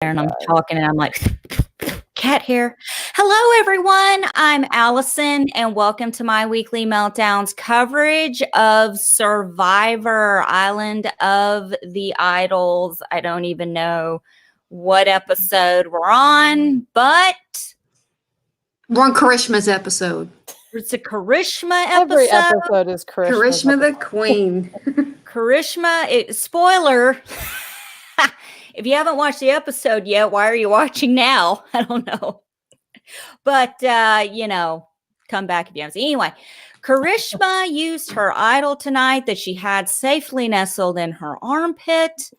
and I'm talking and I'm like, cat hair. Hello, everyone. I'm Allison, and welcome to my weekly Meltdowns coverage of Survivor Island of the Idols. I don't even know what episode we're on, but we're on Karishma's episode. It's a Karishma episode. Every episode is Karishma. Karishma the Queen. Karishma, spoiler. If you haven't watched the episode yet, why are you watching now? I don't know. But, come back if you haven't seen. Anyway, Karishma used her idol tonight that she had safely nestled in her armpit.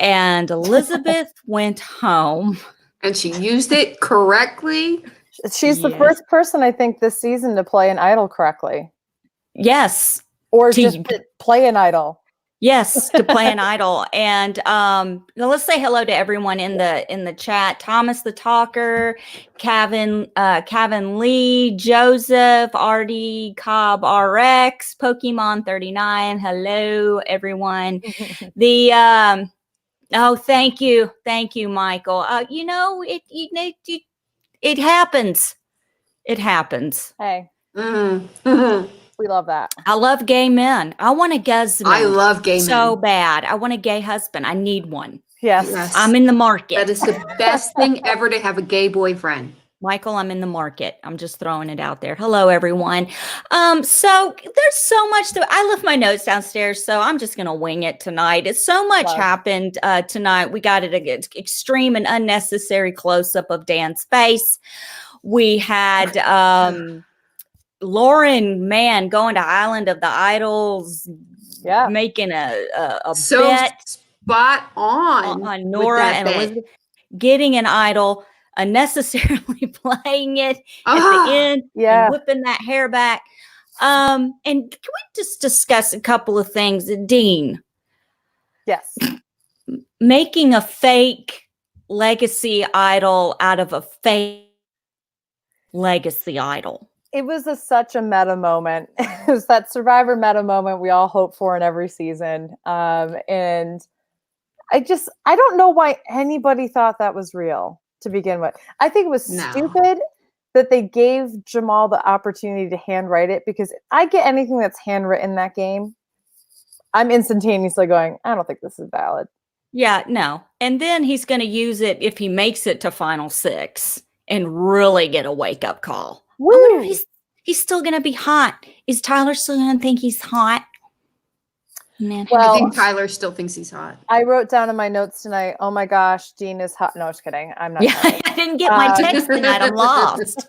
And Elizabeth went home. And she used it correctly. She's the first person, I think, this season to play an idol correctly. Yes. Or just play an idol. Yes, to play an idol. And let's say hello to everyone in the chat. Thomas the Talker, Kevin Lee, Joseph, Artie, Cobb RX, Pokemon 39. Hello, everyone. Thank you, Michael. It happens. It happens. Hey. Mm-hmm. We love that. I love gay men. I want a husband. I love gay men so bad. I want a gay husband. I need one. Yes. I'm in the market. That is the best thing ever, to have a gay boyfriend. Michael, I'm in the market. I'm just throwing it out there. Hello, everyone. So there's so much I left my notes downstairs, so I'm just going to wing it tonight. It's so much happened tonight. We got an extreme and unnecessary close-up of Dan's face. We had Lauren, going to Island of the Idols, making a bet spot on Nora and Elizabeth, getting an idol, unnecessarily playing it at the end, and whipping that hair back. And can we just discuss a couple of things? Dean. Yes. Making a fake legacy idol out of a fake legacy idol. It was such a meta moment. It was that Survivor meta moment we all hope for in every season. And I don't know why anybody thought that was real to begin with. I think it was stupid that they gave Jamal the opportunity to handwrite it, because if I get anything that's handwritten in that game, I'm instantaneously going, I don't think this is valid. Yeah, no. And then he's going to use it if he makes it to Final Six and really get a wake-up call. Woo! I wonder if he's still going to be hot. Is Tyler still going to think he's hot? Man, I think Tyler still thinks he's hot. I wrote down in my notes tonight, oh my gosh, Dean is hot. No, just kidding. I'm not. Yeah, I didn't get my text tonight. I'm lost.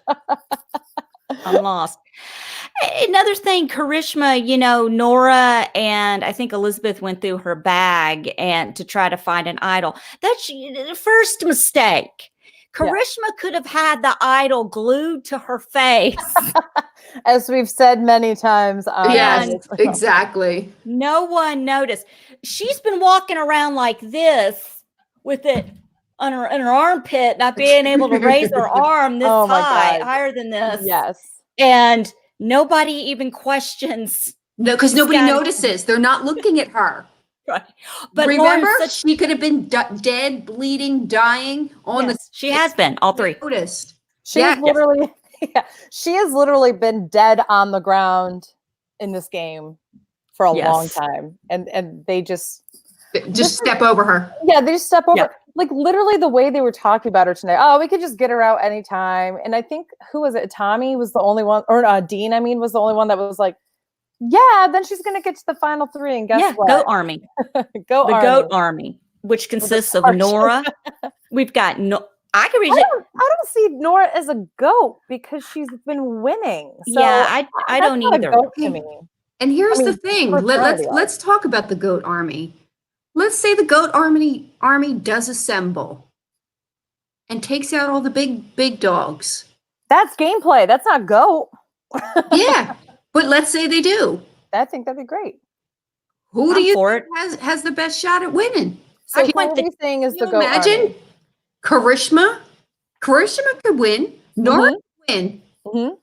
I'm lost. Another thing, Karishma, Nora and I think Elizabeth went through her bag and to try to find an idol. That's the first mistake. Karishma could have had the idol glued to her face. As we've said many times. Yes, exactly. No one noticed. She's been walking around like this with it in her armpit, not being able to raise her arm this higher than this. Yes. And nobody even questions. No, because nobody notices. They're not looking at her. Right. But remember, she could have been dead, bleeding, dying on the. She has been, all three. Noticed. She has literally been dead on the ground in this game for a long time. And they just step over her. Yeah, they just step over. Yeah. Like literally the way they were talking about her tonight. Oh, we could just get her out anytime. And I think, who was it? Tommy was the only one, or Dean, was the only one that was like, yeah, then she's going to get to the final three. And guess what? Goat Army. Goat Army, which consists of Nora. We've got I can read it. I don't see Nora as a goat because she's been winning. So yeah, I don't either. To me. And here's the thing. Let's talk about the Goat Army. Let's say the Goat Army does assemble and takes out all the big dogs. That's gameplay. That's not goat. Yeah. But let's say they do. I think that'd be great. Who do you think has the best shot at winning? So the thing is the goat imagine army. Karishma could win. Nora could win. Mm-hmm.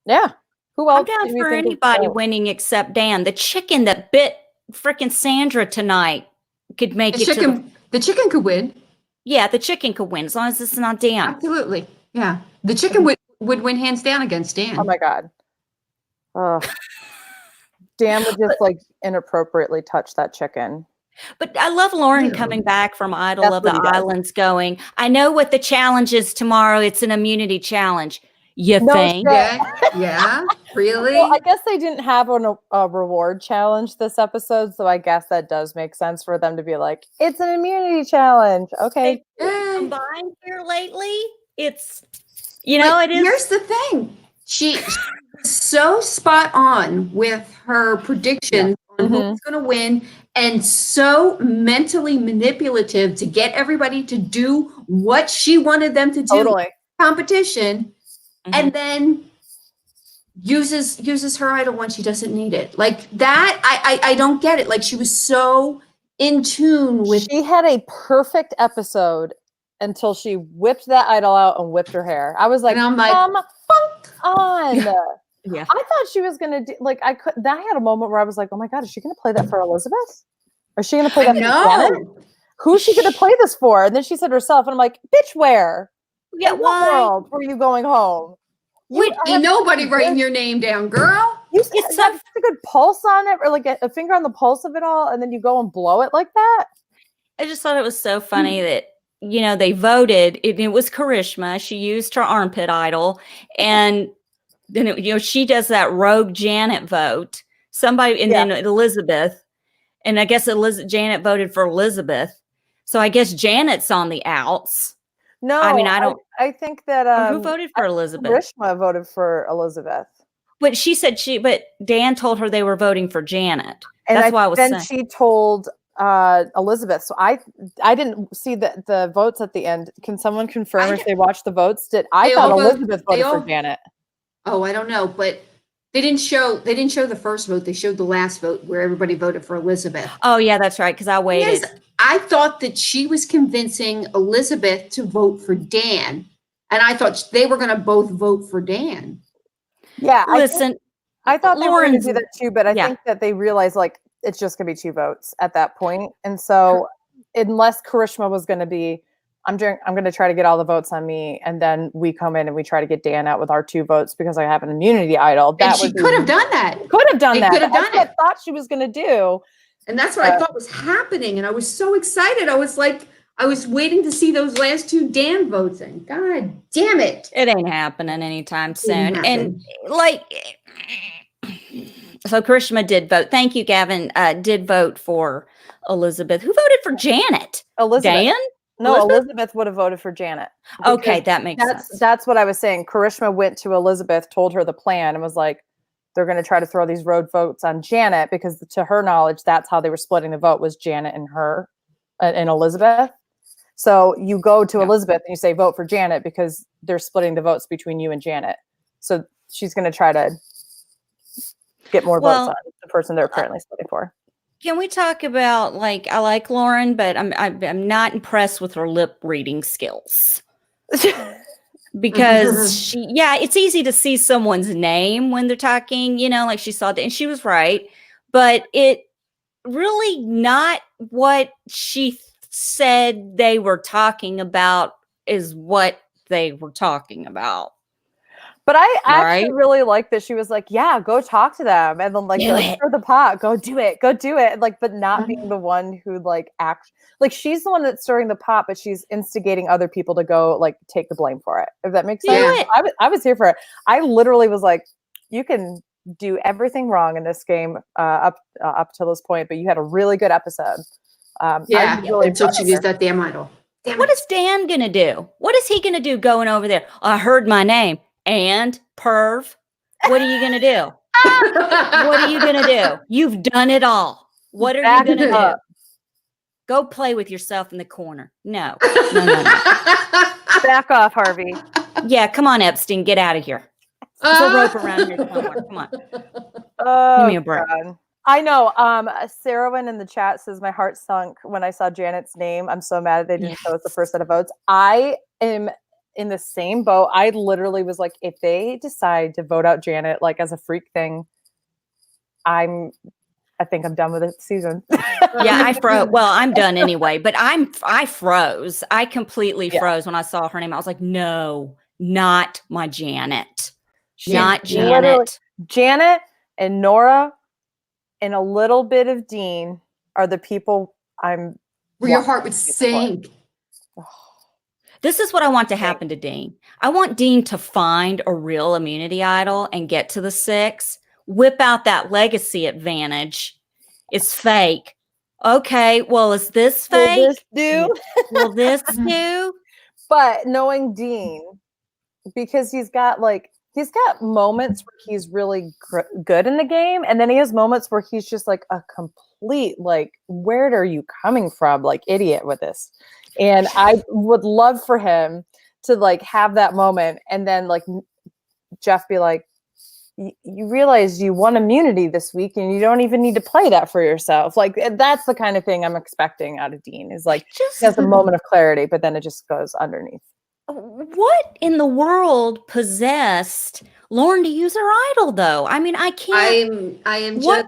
Yeah. Who else? I'm down for anybody winning except Dan. The chicken that bit freaking Sandra tonight could make The chicken could win. Yeah, the chicken could win as long as it's not Dan. Absolutely. Yeah. The chicken would win hands down against Dan. Oh my God. Dan would just like inappropriately touch that chicken. But I love Lauren Ew. coming back from Idol That's of the what he does. Islands going, I know what the challenge is tomorrow. It's an immunity challenge. You No think? shit. Yeah. Really? Well, I guess they didn't have a reward challenge this episode, so I guess that does make sense for them to be like, it's an immunity challenge. Okay. Combined here lately, it's, you know, But it is. here's the thing. She's so spot on with her predictions on who's going to win, and so mentally manipulative to get everybody to do what she wanted them to do. Totally. Competition, and then uses her idol when she doesn't need it. Like that, I don't get it. Like she was so in tune with. She had a perfect episode until she whipped that idol out and whipped her hair. I was like, And I'm like, come on. Yeah. I thought she was gonna do like I had a moment where I was like, oh my God, is she gonna play that for Elizabeth? Or is she gonna play that for Janet? Who's she gonna play this for? And then she said herself, and I'm like, bitch, where? Yeah, In what why? world were you going home? Ain't nobody writing your name down, girl. You get such a good pulse on it, or like a finger on the pulse of it all, and then you go and blow it like that. I just thought it was so funny that, you know, they voted. It was Karishma. She used her armpit idol. And then, you know, she does that rogue Janet vote. Somebody, and then Elizabeth. And I guess Janet voted for Elizabeth. So I guess Janet's on the outs. No, I mean, I don't. I think that who voted for Elizabeth? Karishma voted for Elizabeth. But she said but Dan told her they were voting for Janet. And That's why I was saying. Then she told Elizabeth. So I didn't see the votes at the end. Can someone confirm if they watched the votes? I thought Elizabeth voted for Janet. Oh, I don't know, but they didn't show the first vote. They showed the last vote where everybody voted for Elizabeth. Oh yeah, that's right. Because I waited. Yes, I thought that she was convincing Elizabeth to vote for Dan, and I thought they were going to both vote for Dan. Yeah, listen, I thought they were going to do that too, but I yeah. think that they realized like it's just going to be 2 votes at that point, and so unless Karishma was going to be, I'm going to try to get all the votes on me, and then we come in and we try to get Dan out with our 2 votes because I have an immunity idol. That she could have done that. Could have done that. Could have done it. I thought she was going to do. And that's what I thought was happening. And I was so excited. I was like, I was waiting to see those last 2 Dan votes. And God damn it. It ain't happening anytime soon. And like, so Karishma did vote. Thank you, Gavin. Did vote for Elizabeth. Who voted for Janet? Elizabeth. Dan? No, Elizabeth would have voted for Janet. Okay, that makes sense. That's what I was saying. Karishma went to Elizabeth, told her the plan, and was like, they're going to try to throw these road votes on Janet because to her knowledge, that's how they were splitting the vote was Janet and her and Elizabeth. So you go to Elizabeth and you say, vote for Janet because they're splitting the votes between you and Janet. So she's going to try to get more votes on the person they're apparently splitting for. Can we talk about, like, I like Lauren, but I'm not impressed with her lip reading skills. Because it's easy to see someone's name when they're talking, you know, like she saw that, and she was right, but it really not what she said they were talking about is what they were talking about. But I actually really like that she was like, yeah, go talk to them. And then like, stir the pot, go do it. Like, but not being the one who like like she's the one that's stirring the pot, but she's instigating other people to go like take the blame for it. If that makes sense. I was here for it. I literally was like, you can do everything wrong in this game up to this point, but you had a really good episode. Until she used that damn idol. What is Dan gonna do? What is he gonna do going over there? I heard my name. And perv, what are you going to do? What are you going to do? You've done it all. What are you going to do? Go play with yourself in the corner. No. Back off, Harvey. Yeah, come on, Epstein. Get out of here. There's a rope around here somewhere. Come on. Give me a break. God. I know. Sarahwin in the chat says, my heart sunk when I saw Janet's name. I'm so mad they didn't show us the first set of votes. I am in the same boat. I literally was like, if they decide to vote out Janet like as a freak thing, I'm I think I'm done with the season. Yeah, I froze. Well, I'm done anyway, but I froze. I completely Yeah. froze when I saw her name. I was like, no, not my Janet. Yeah. Not Janet. Literally, Janet and Nora and a little bit of Dean are the people where your heart would sink. This is what I want to happen to Dean. I want Dean to find a real immunity idol and get to the 6, whip out that legacy advantage. It's fake. Okay, well, is this fake? Will this do? Will this do? But knowing Dean, because he's got moments where he's really good in the game, and then he has moments where he's just like a complete, like, where are you coming from, like, idiot with this. And I would love for him to like have that moment, and then like Jeff be like, you realize you won immunity this week and you don't even need to play that for yourself. Like, that's the kind of thing I'm expecting out of Dean, is like, he has a moment of clarity, but then it just goes underneath. What in the world possessed Lauren to use her idol, though? I mean, I can't. I am what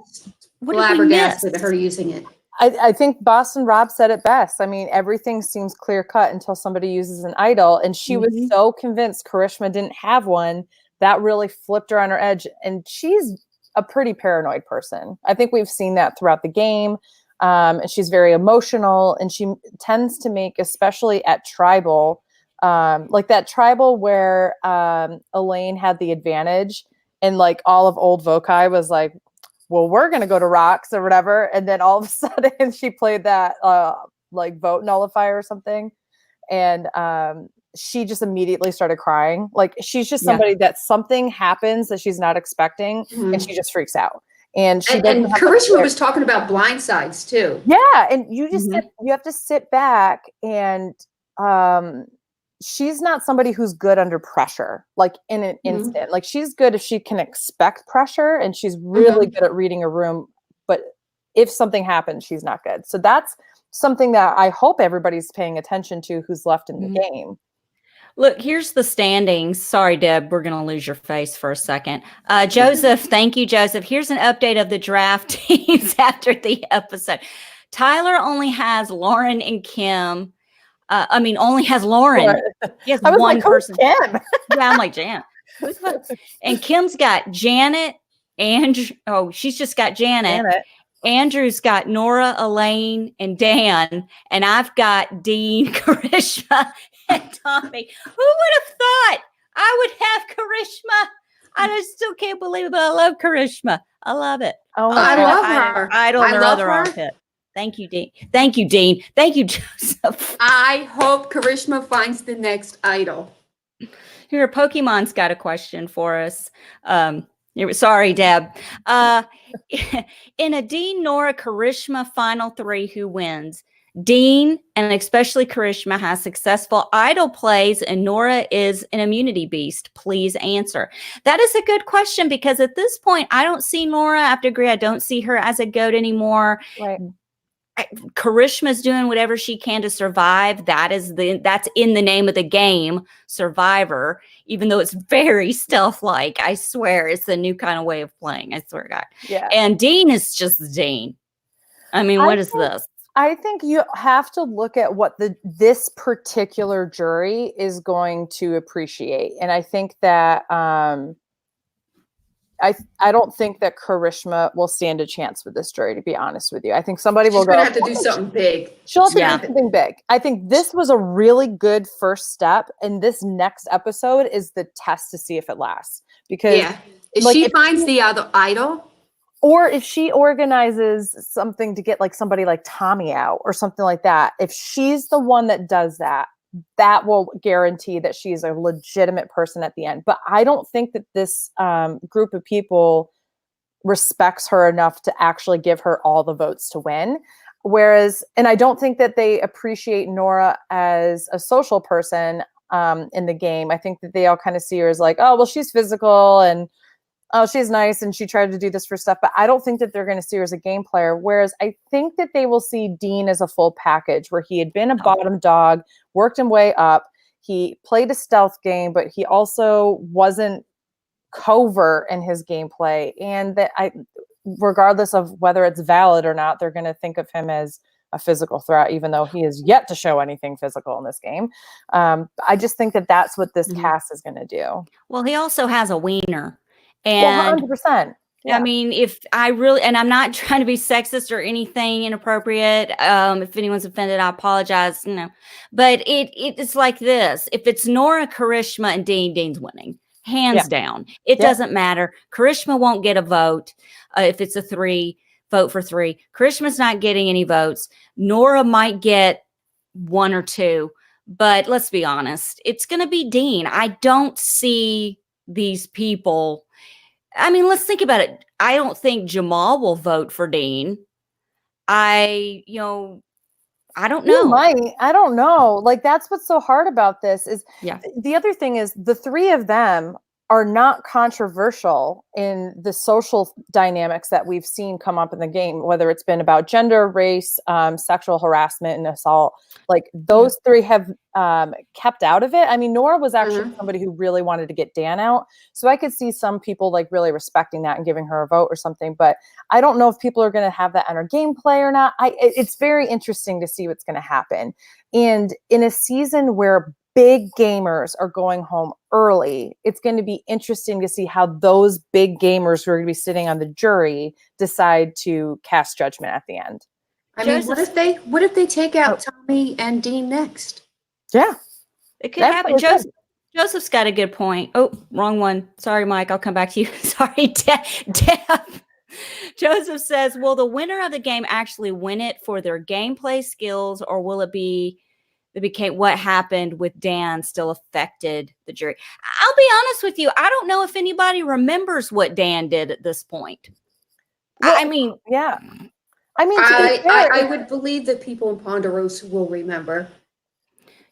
flabbergasted at her using it. I think Boston Rob said it best. I mean, everything seems clear cut until somebody uses an idol. And she was so convinced Karishma didn't have one. That really flipped her on her edge. And she's a pretty paranoid person. I think we've seen that throughout the game. And she's very emotional. And she tends to make, especially at tribal, like that tribal where Elaine had the advantage. And like all of old Vokai was like, well, we're going to go to rocks or whatever. And then all of a sudden she played that like vote nullifier or something. And she just immediately started crying. Like, she's just somebody that something happens that she's not expecting and she just freaks out. And she and Karishma was talking about blind sides too. Yeah. And you just you have to sit back, and she's not somebody who's good under pressure, like in an instant. Like, she's good if she can expect pressure, and she's really good at reading a room. But if something happens, she's not good. So that's something that I hope everybody's paying attention to who's left in the game. Look, here's the standings. Sorry, Deb, we're going to lose your face for a second. Joseph, thank you, Joseph. Here's an update of the draft teams after the episode. Tyler only has Lauren and Kim. Only has Lauren. He has one person. Kim? Yeah, I'm like, Jan. And Kim's got Janet, Andrew. Oh, she's just got Janet. Andrew's got Nora, Elaine, and Dan. And I've got Dean, Karishma, and Tommy. Who would have thought I would have Karishma? I just still can't believe it, but I love Karishma. I love it. Oh, I love her. I don't know other armpit. Thank you, Dean. Thank you, Dean. Thank you, Joseph. I hope Karishma finds the next idol. Here, Pokemon's got a question for us. Sorry, Deb. In a Dean, Nora, Karishma final 3, who wins? Dean, and especially Karishma, has successful idol plays, and Nora is an immunity beast. Please answer. That is a good question, because at this point, I don't see Nora. I have to agree, I don't see her as a GOAT anymore. Right. Karishma's doing whatever she can to survive. That's in the name of the game, Survivor, even though it's very stealth-like. I swear, it's a new kind of way of playing. I swear to God. Yeah. And Dean is just Dean. I mean, what is this? I think you have to look at what this particular jury is going to appreciate. And I think that I don't think that Karishma will stand a chance with this jury, to be honest with you. I think somebody will have to do something big. She'll have to do something big. I think this was a really good first step, and this next episode is the test to see if it lasts. Because if she finds the other idol, or if she organizes something to get like somebody like Tommy out or something like that, if she's the one that does that, that will guarantee that she's a legitimate person at the end. But I don't think that this group of people respects her enough to actually give her all the votes to win. Whereas, and I don't think that they appreciate Nora as a social person in the game. I think that they all kind of see her as like, oh, well, she's physical and oh, she's nice and she tried to do this for stuff. But I don't think that they're going to see her as a game player. Whereas I think that they will see Dean as a full package, where he had been a bottom dog, worked him way up. He played a stealth game, but he also wasn't covert in his gameplay. And that regardless of whether it's valid or not, they're going to think of him as a physical threat, even though he is yet to show anything physical in this game. I just think that that's what this cast is going to do. Well, he also has a wiener. Well, And 100%. Yeah. I mean, if I really, and I'm not trying to be sexist or anything inappropriate. If anyone's offended, I apologize. No, but it's like this. If it's Nora, Karishma, and Dean's winning, hands down. It doesn't matter. Karishma won't get a vote if it's a 3. Vote for 3. Karishma's not getting any votes. Nora might get 1 or 2, but let's be honest, it's going to be Dean. I don't see these people. I mean, let's think about it. I don't think Jamal will vote for Dean. I don't know. You might. I don't know. Like, that's what's so hard about this is the other thing is the 3 of them are not controversial in the social dynamics that we've seen come up in the game, whether it's been about gender, race, sexual harassment, and assault. Like, those 3 have kept out of it. I mean, Nora was actually somebody who really wanted to get Dan out. So I could see some people like really respecting that and giving her a vote or something. But I don't know if people are going to have that in our gameplay or not. It's very interesting to see what's going to happen. And in a season where big gamers are going home early, it's going to be interesting to see how those big gamers who are going to be sitting on the jury decide to cast judgment at the end. I mean, what if they take out Tommy and Dean next? Yeah, it could happen. Joseph's got a good point. Oh, wrong one. Sorry, Mike. I'll come back to you. Sorry, Deb. Joseph says, will the winner of the game actually win it for their gameplay skills, or will it be what happened with Dan still affected the jury? I'll be honest with you. I don't know if anybody remembers what Dan did at this point. Well, I mean, I would believe that people in Ponderosa will remember.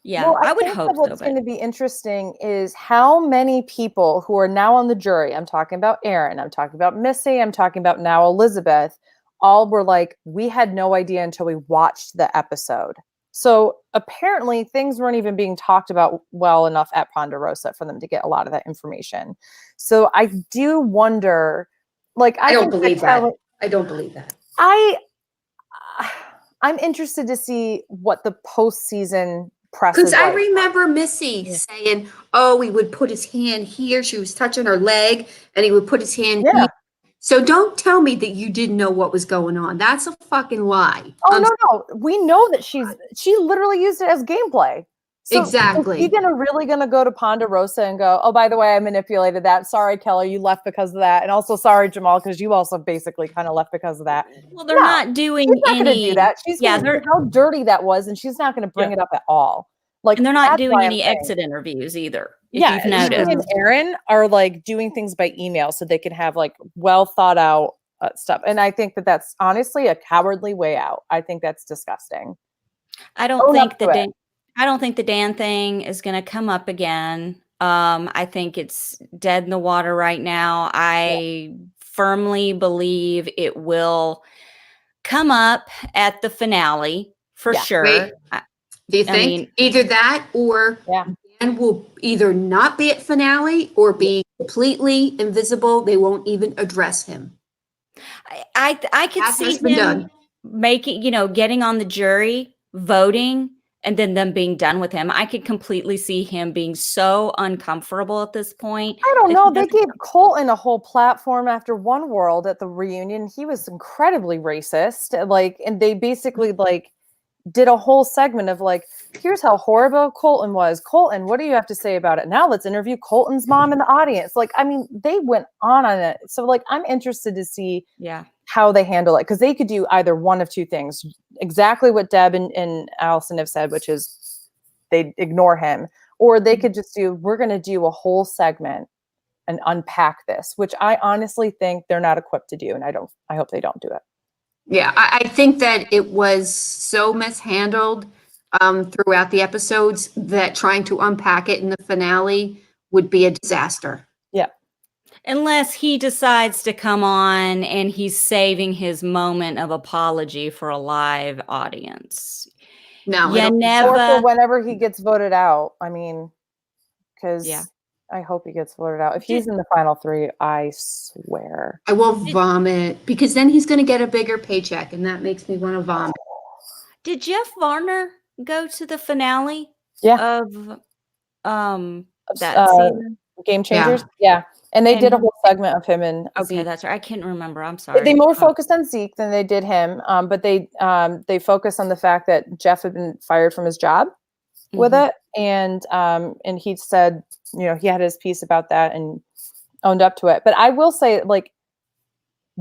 Yeah, I would hope so. What's going to be interesting is how many people who are now on the jury, I'm talking about Aaron, I'm talking about Missy, I'm talking about now Elizabeth, all were like, we had no idea until we watched the episode. So apparently things weren't even being talked about well enough at Ponderosa for them to get a lot of that information. So I do wonder, like, I don't believe that. I don't believe that. I'm interested to see what the postseason press is like. Because I remember Missy saying, oh, he would put his hand here. She was touching her leg and he would put his hand here. So don't tell me that you didn't know what was going on. That's a fucking lie. Oh, no. We know that she literally used it as gameplay. So exactly. Is he really going to go to Ponderosa and go, oh, by the way, I manipulated that. Sorry, Kelly, you left because of that. And also, sorry, Jamal, because you also basically kind of left because of that. Well, they're not doing she's not going to do that. She's going to how dirty that was, and she's not going to bring it up at all. Like, and they're not doing any exit interviews either. If you've noticed. And Aaron are like doing things by email so they can have like well thought out stuff. And I think that that's honestly a cowardly way out. I think that's disgusting. I don't think the Dan thing is going to come up again. I think it's dead in the water right now. I firmly believe it will come up at the finale for sure. Wait. Do you think either that or Dan will either not be at finale or be completely invisible? They won't even address him. I could see him making, getting on the jury, voting, and then them being done with him. I could completely see him being so uncomfortable at this point. I don't know. They gave Colton a whole platform after One World at the reunion. He was incredibly racist. And they basically did a whole segment of here's how horrible Colton was. Colton, what do you have to say about it? Now let's interview Colton's mom in the audience. They went on it. So I'm interested to see how they handle it, because they could do either one of two things. Exactly what Deb and Allison have said, which is they ignore him, or they could just do, we're going to do a whole segment and unpack this, which I honestly think they're not equipped to do. And I hope they don't do it. Yeah, I think that it was so mishandled throughout the episodes that trying to unpack it in the finale would be a disaster. Yeah. Unless he decides to come on and he's saving his moment of apology for a live audience. No, or for whenever he gets voted out. I mean, because I hope he gets voted out. If he's in the final 3, I swear. I will vomit because then he's going to get a bigger paycheck, and that makes me want to vomit. Did Jeff Varner go to the finale Yeah. of that season? Game Changers? Yeah. And they did a whole segment of him and okay, Zeke. that's right. I can't remember. I'm sorry. They more focused on Zeke than they did him. But they focused on the fact that Jeff had been fired from his job with it. And he said, he had his piece about that and owned up to it. But I will say, like,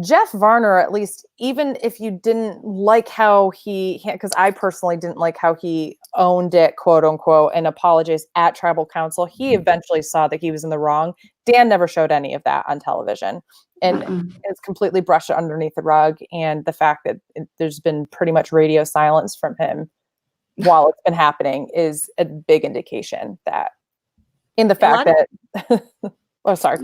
Jeff Varner, at least, even if you didn't like how because I personally didn't like how he owned it, quote unquote, and apologized at tribal council, he eventually saw that he was in the wrong. Dan never showed any of that on television, and it's completely brushed it underneath the rug. And the fact that there's been pretty much radio silence from him while it's been happening is a big indication that, in the fact that, oh, sorry.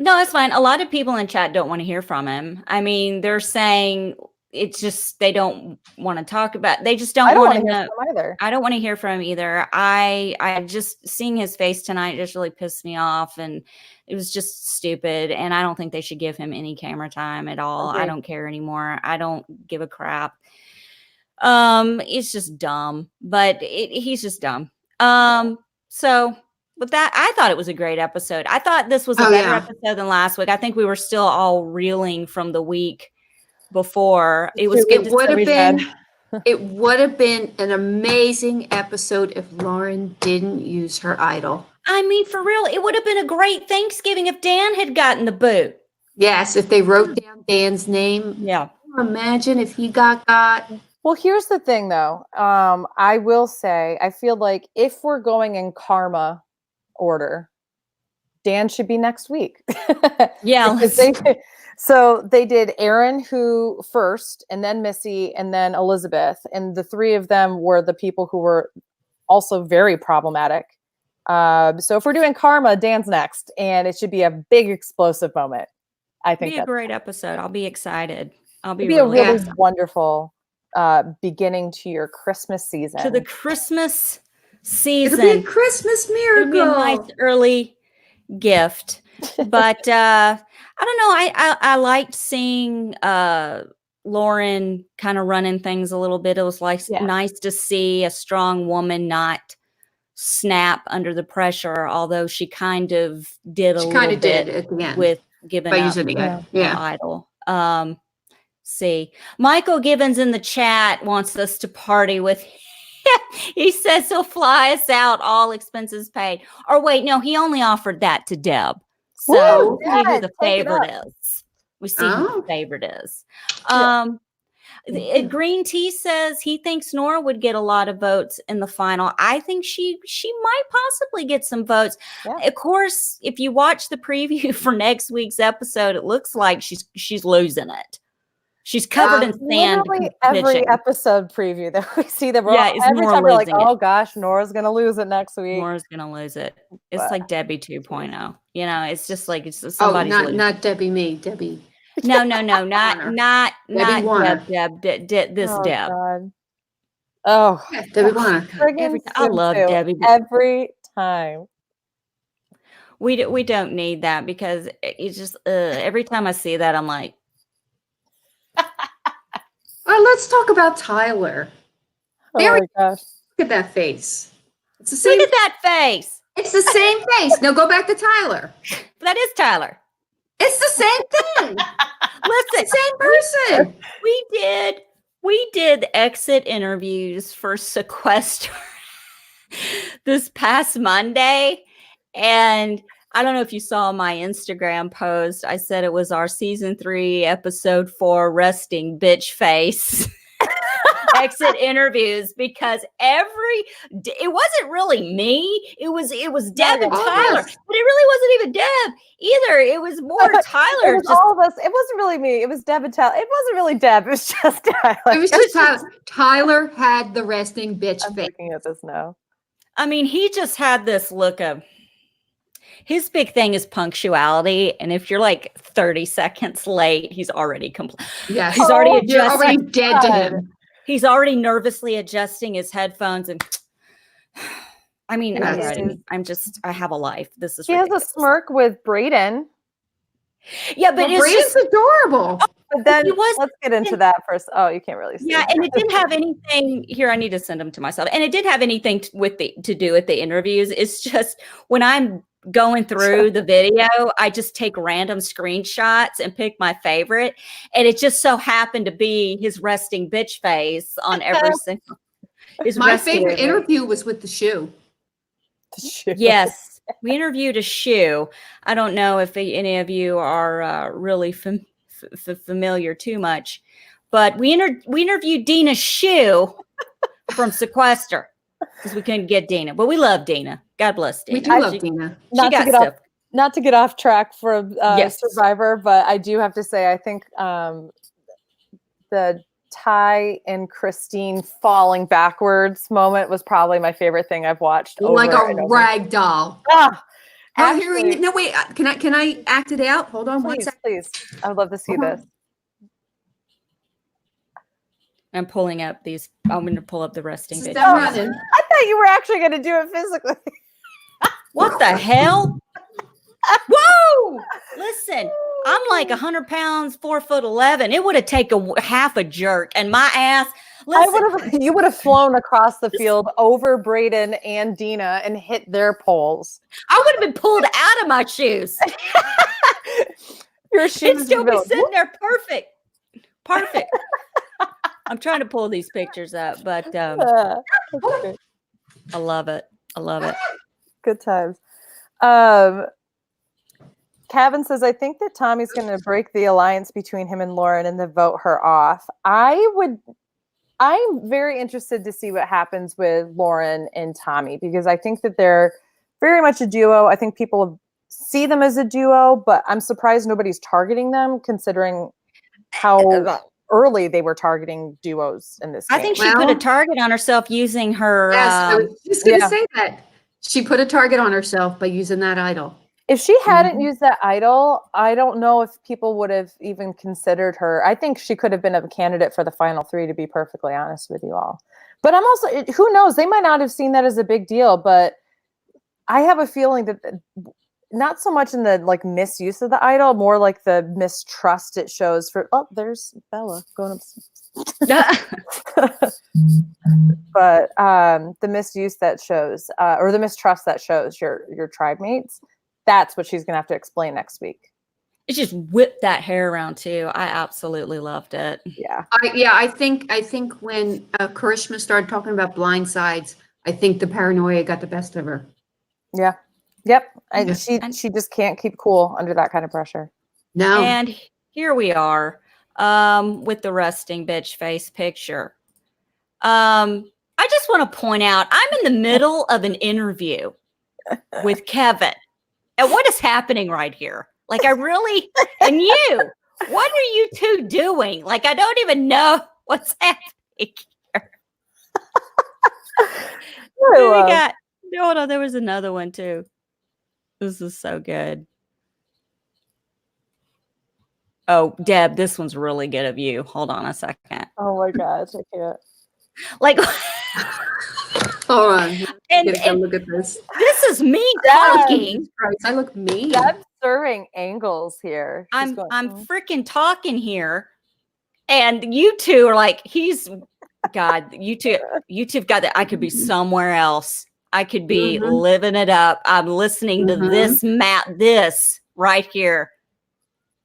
No, it's fine. A lot of people in chat don't want to hear from him. I mean, they're saying it's just they don't want to talk about. They just don't want to know either. I don't want to hear from him either. I just seeing his face tonight just really pissed me off, and it was just stupid. And I don't think they should give him any camera time at all. Okay. I don't care anymore. I don't give a crap. It's just dumb, but he's just dumb. So. With that, I thought it was a great episode. I thought this was a better episode than last week. I think we were still all reeling from the week before. It was good. It would have been an amazing episode if Lauren didn't use her idol. I mean, for real, it would have been a great Thanksgiving if Dan had gotten the boot. Yes, if they wrote down Dan's name. Yeah. Imagine if he got. Well, here's the thing, though. I will say, I feel like if we're going in karma order, Dan should be next week. Yeah. So they did Aaron who first, and then Missy, and then Elizabeth, and the 3 of them were the people who were also very problematic. So if we're doing karma, Dan's next, and it should be a big explosive moment. I think it'll be a great episode. I'll be excited. It'll be a really wonderful beginning to your Christmas season. To the Christmas season. It'll be a Christmas miracle. It'll be a nice early gift. But I don't know. I liked seeing Lauren kind of running things a little bit. It was nice to see a strong woman not snap under the pressure, although she kind of did a little bit at the end with giving up the idol. See, Michael Gibbons in the chat wants us to party with him. He says he'll fly us out, all expenses paid. Or wait, no, he only offered that to Deb. So we see who the favorite is. We see who the favorite is. Green Tea says he thinks Nora would get a lot of votes in the final. I think she might possibly get some votes. Yeah. Of course, if you watch the preview for next week's episode, it looks like she's losing it. She's covered in sand. Literally every episode preview that we see that every time we're like, oh gosh, Nora's gonna lose it next week. Nora's gonna lose it. It's like Debbie 2.0. It's just like it's somebody's not Debbie me, Debbie. No, not Deb. This Deb. God. Oh, yeah, Debbie Warner. I love Debbie every time. We don't need that because it's just every time I see that I'm like. Let's talk about Tyler. Oh my gosh. Look at that face. It's the same. Look at that face. It's the same face. Now go back to Tyler. That is Tyler. It's the same thing. Listen, same person. We did exit interviews for Sequester this past Monday, and I don't know if you saw my Instagram post. I said it was our season 3, episode 4, resting bitch face exit interviews because it wasn't really me. It was Deb and Tyler, but it really wasn't even Deb either. It was more Tyler. It was all of us. It wasn't really me. It was Deb and Tyler. It wasn't really Deb. It was just Tyler. It was just Tyler. Tyler had the resting bitch face. I'm looking at this now. I mean, he just had this look of. His big thing is punctuality, and if you're like 30 seconds late, he's already Yes, he's already you're already dead to him. He's already nervously adjusting his headphones, and I mean, Yes. I'm ready. I have a life. This is She has a ridiculous. smirk with Brayden. Yeah, but Well, it's Brayden's just adorable. But then He was- let's get into that first. Oh, you can't really see. yeah, and it didn't have anything here. I need to send them to myself, and it didn't have anything to do with the interviews. It's just when I'm going through the video, I just take random screenshots and pick my favorite, and it just so happened to be his resting bitch face on every single. My favorite interview was with the shoe. Yes, we interviewed a shoe. I don't know if any of you are really familiar too much, but we interviewed Dina Shoe from Sequester because we couldn't get Dina, but we love Dina. God bless Dina. We do love Dina. She got stuff. Not to get off track from Yes. Survivor, but I do have to say I think the Ty and Christine falling backwards moment was probably my favorite thing I've watched. Like a rag doll. Ah, Oh, actually, no, wait. Can I act it out? Hold on one please, second. please. I would love to see this. I'm pulling up these. I'm going to pull up the resting This is bitch. them running. I thought you were actually going to do it physically. What the hell? Whoa! Listen, I'm like 100 pounds, 4'11". It would have taken half a jerk, and my ass. Listen, You would have flown across the field over Brayden and Dina and hit their poles. I would have been pulled out of my shoes. Your shoes It'd still be would- sitting there perfect. Perfect. I'm trying to pull these pictures up, but that's great. I love it. I love it. Good times. Kevin says, I think that Tommy's going to break the alliance between him and Lauren and then vote her off. I'm very interested to see what happens with Lauren and Tommy because I think that they're very much a duo. I think people see them as a duo, but I'm surprised nobody's targeting them considering how early they were targeting duos in this game. I think she put a target on herself using her. Yes, I was just going to say that. She put a target on herself by using that idol. If she hadn't used that idol, I don't know if people would have even considered her. I think she could have been a candidate for the final three, to be perfectly honest with you all. But I'm also, who knows? They might not have seen that as a big deal, but I have a feeling that not so much in the like misuse of the idol, more like the mistrust it shows for, oh, there's Bella going up. But the misuse that shows, or the mistrust that shows your tribe mates, that's what she's going to have to explain next week. It just whipped that hair around too. I absolutely loved it. Yeah. I think when Karishma started talking about blind sides, I think the paranoia got the best of her. Yeah. Yep. And she just can't keep cool under that kind of pressure. No. And here we are with the resting bitch face picture. I just want to point out, I'm in the middle of an interview with Kevin. And what is happening right here? Like, I really, and you, what are you two doing? Like, I don't even know what's happening here. Hold on, there was another one too. This is so good. Oh, Deb, this one's really good of you. Hold on a second. Oh my gosh, I can't. Like, hold on. And look at this. This is me talking. Christ, I look mean. Deb's serving angles here. I'm freaking talking here, and you two are like, God, you two have got that. I could be somewhere else. I could be living it up. I'm listening to this right here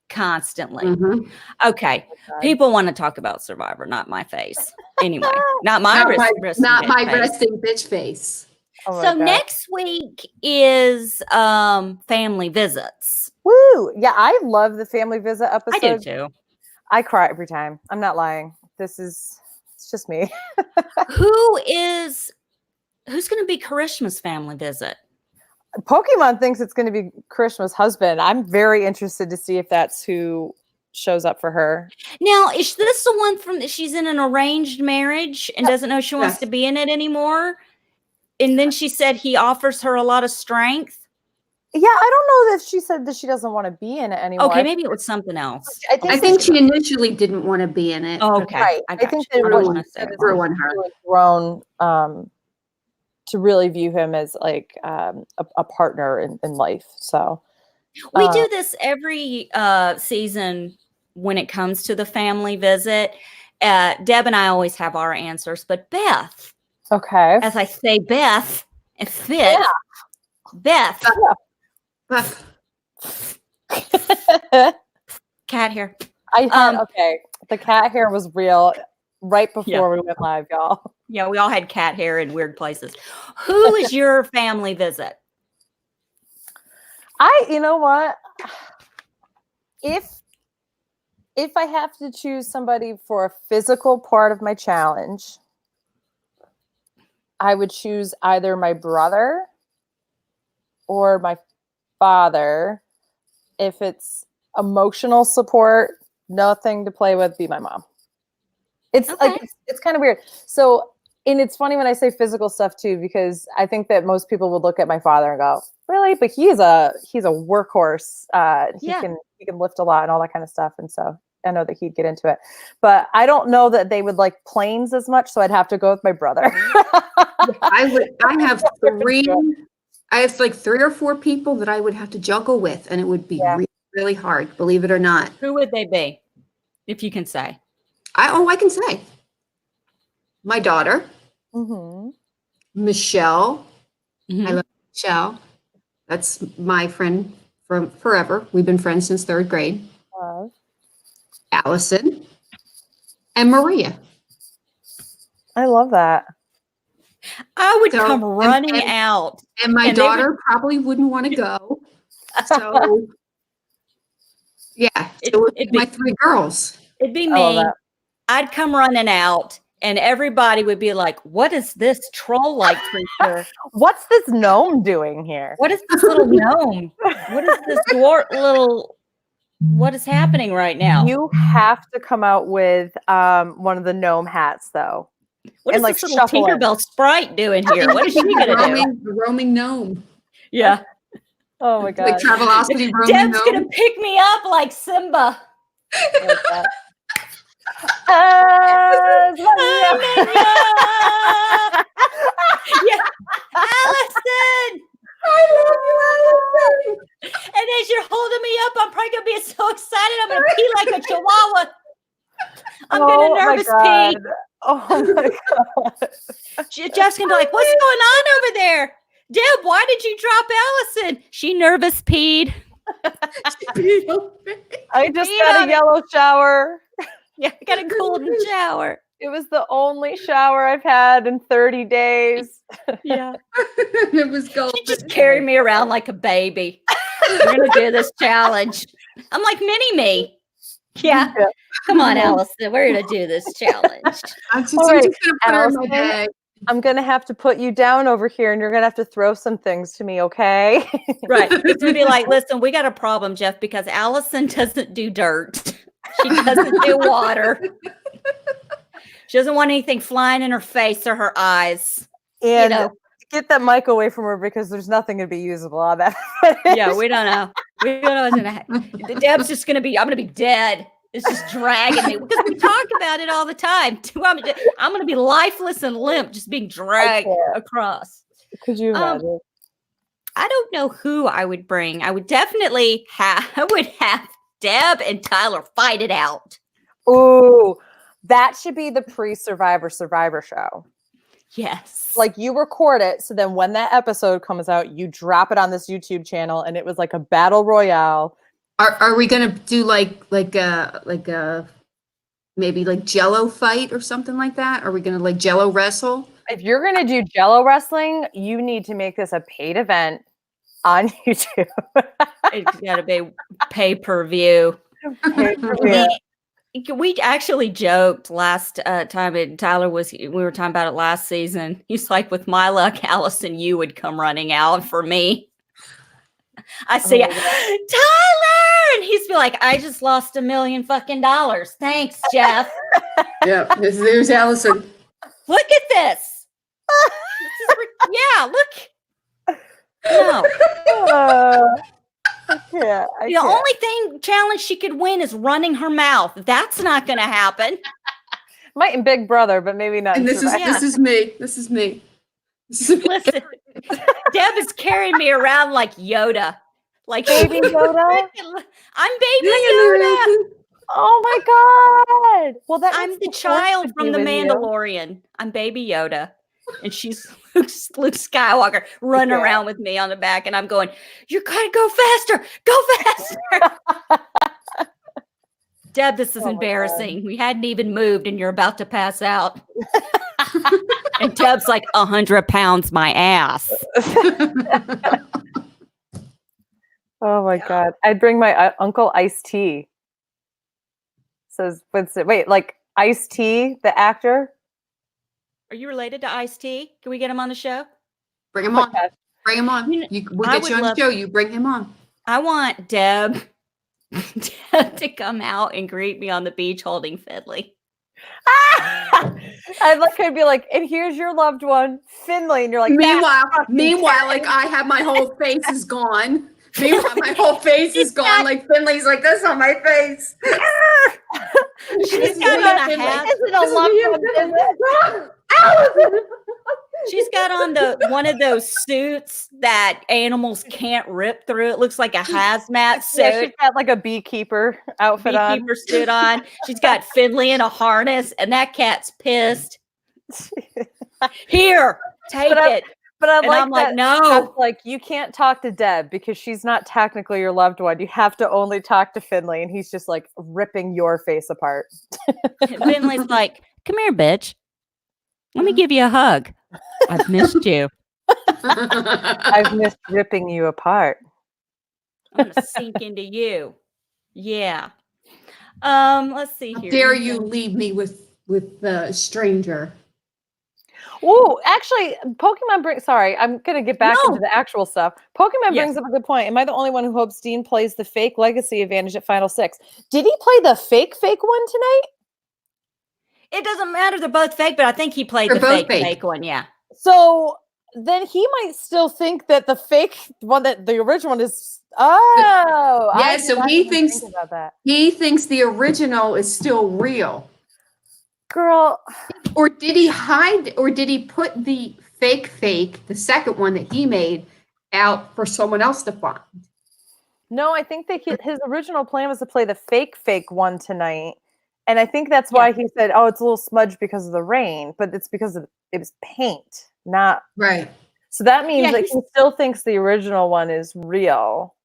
constantly. Okay. People want to talk about Survivor, not my face. Anyway, not my resting bitch face. Oh so next week is family visits. Woo! Yeah, I love the family visit episode. I do too. I cry every time. I'm not lying. It's just me. Who's going to be Karishma's family visit? Pokemon thinks it's going to be Karishma's husband. I'm very interested to see if that's who shows up for her. Now, is this the one she's in an arranged marriage and doesn't know she wants to be in it anymore? And then she said he offers her a lot of strength. Yeah, I don't know if she said that she doesn't want to be in it anymore. Okay, maybe it was something else. I think she initially didn't want to be in it. Oh, okay. Right. I think they want her. grown to really view him as like a partner in life. So we do this every season when it comes to the family visit. Deb and I always have our answers, but Beth, okay, as I say, Beth and Fit, Beth, cat hair. Okay, the cat hair was real right before we went live, y'all. Yeah, we all had cat hair in weird places. Who is your family visit? You know what? If I have to choose somebody for a physical part of my challenge, I would choose either my brother or my father. If it's emotional support, nothing to play with, be my mom. It's like it's kind of weird. So, and it's funny when I say physical stuff too, because I think that most people would look at my father and go, "Really?" But he's a workhorse. He can lift a lot and all that kind of stuff. And so I know that he'd get into it. But I don't know that they would like planes as much, so I'd have to go with my brother. I have like 3 or 4 people that I would have to juggle with, and it would be really, really hard, believe it or not. Who would they be, if you can say? I can say. My daughter, Michelle. I love Michelle. That's my friend from forever. We've been friends since 3rd grade. Allison and Maria. I love that. I would come running out. And my daughter probably wouldn't want to go. So, yeah. So it'd be my 3 girls. It'd be me. I'd come running out, and everybody would be like, "What is this troll-like creature? What's this gnome doing here? What is this little gnome? What is this dwarf little... What is happening right now?" You have to come out with one of the gnome hats, though. What is this little Tinkerbell sprite doing here? What is she going to do? The roaming gnome. Yeah. Oh, my God. Like Travelocity roaming Deb's gnome. going to pick me up like Simba. Yeah. Allison! I love you, Allison! And as you're holding me up, I'm probably going to be so excited. I'm going to pee like a chihuahua. I'm going to nervous pee. Oh, my God. Jeff's going to be like, "What's going on over there? Deb, why did you drop Allison?" She nervous peed. I just got a yellow shower. Yeah, I got a golden shower. It was the only shower I've had in 30 days. Yeah. It was golden. She just carried me around like a baby. We're going to do this challenge. I'm like mini-me. Yeah. Come on, Allison. We're going to do this challenge. I'm just going to put her in my bag. I'm going to have to put you down over here, and you're going to have to throw some things to me, okay? Right. It's going to be like, "Listen, we got a problem, Jeff, because Allison doesn't do dirt. She doesn't do water. She doesn't want anything flying in her face or her eyes." And get that mic away from her, because there's nothing to be usable on that. Yeah, we don't know. We don't know what's going to happen. Deb's just going to be, I'm going to be dead. It's just dragging me, because we talk about it all the time. I'm going to be lifeless and limp, just being dragged across. Could you imagine? I don't know who I would bring. I would definitely have Deb and Tyler fight it out. Ooh, that should be the pre-Survivor show. Yes. Like, you record it, so then when that episode comes out, you drop it on this YouTube channel, and it was like a battle royale. Are we gonna do like a maybe like Jello fight or something like that? Are we gonna like Jello wrestle? If you're gonna do Jello wrestling, you need to make this a paid event on YouTube. It's got to be pay-per-view. We actually joked last time, and Tyler we were talking about it last season. He's like, "With my luck, Allison, you would come running out for me." I see Tyler, and he's be like, "I just lost $1 million fucking dollars. Thanks, Jeff." Yeah, there's Allison. Look at this. Yeah, look. No. The only challenge she could win is running her mouth. That's not going to happen. Might in Big Brother, but maybe not. And this is me. This is me. Listen, Deb is carrying me around like Yoda. Like Baby Yoda? I'm baby Yoda. Oh my God. Well, that I'm means the Force child would from be The with you. Mandalorian. I'm baby Yoda. And she's Luke Skywalker running Yeah. around with me on the back. And I'm going, you gotta go faster. Go faster. Deb, this is Oh my embarrassing. We hadn't even moved and you're about to pass out. And Deb's like 100 pounds my ass. Oh my God. I'd bring my uncle Ice T. Says, wait, like Ice T, the actor? Are you related to Ice-T? Can we get him on the show? Bring him on. Okay. Bring him on. We'll I get you would on the love- show. You bring him on. I want Deb to come out and greet me on the beach holding Finley. I'd like her to be like, and here's your loved one, Finley. And you're like, Meanwhile, like I have my whole face is gone. Meanwhile, my whole face is gone. Like Finley's like this on my face. She's got on a hat. Is it a loved one? She's got on one of those suits that animals can't rip through. It looks like a hazmat suit. Yeah, she's got like a beekeeper outfit on. Beekeeper suit on. She's got Finley in a harness, and that cat's pissed. Here, take it. But I And like I'm like, that. no. Like, you can't talk to Deb because she's not technically your loved one. You have to only talk to Finley, and he's just like ripping your face apart. And Finley's like, come here, bitch. Let me give you a hug. I've missed you. I've missed ripping you apart. I'm gonna sink into you. Yeah. Let's see How here. dare you leave me with the stranger? Oh, actually, Pokemon sorry, I'm going to get back into the actual stuff. Pokemon brings up a good point. Am I the only one who hopes Dean plays the fake legacy advantage at Final Six? Did he play the fake one tonight? It doesn't matter. They're both fake, but I think he played They're the both fake one. Yeah. So then he might still think that the fake one, that the original one is. Oh, Yeah, I so did not he even thinks think about that. he thinks the original is still real. Girl, Or did he hide, or did he put the fake, the second one that he made, out for someone else to find? no, I think that his original plan was to play the fake one tonight. And I think that's why he said, oh, it's a little smudged because of the rain, but it's because it was paint, not. Right. So that means that he still thinks the original one is real.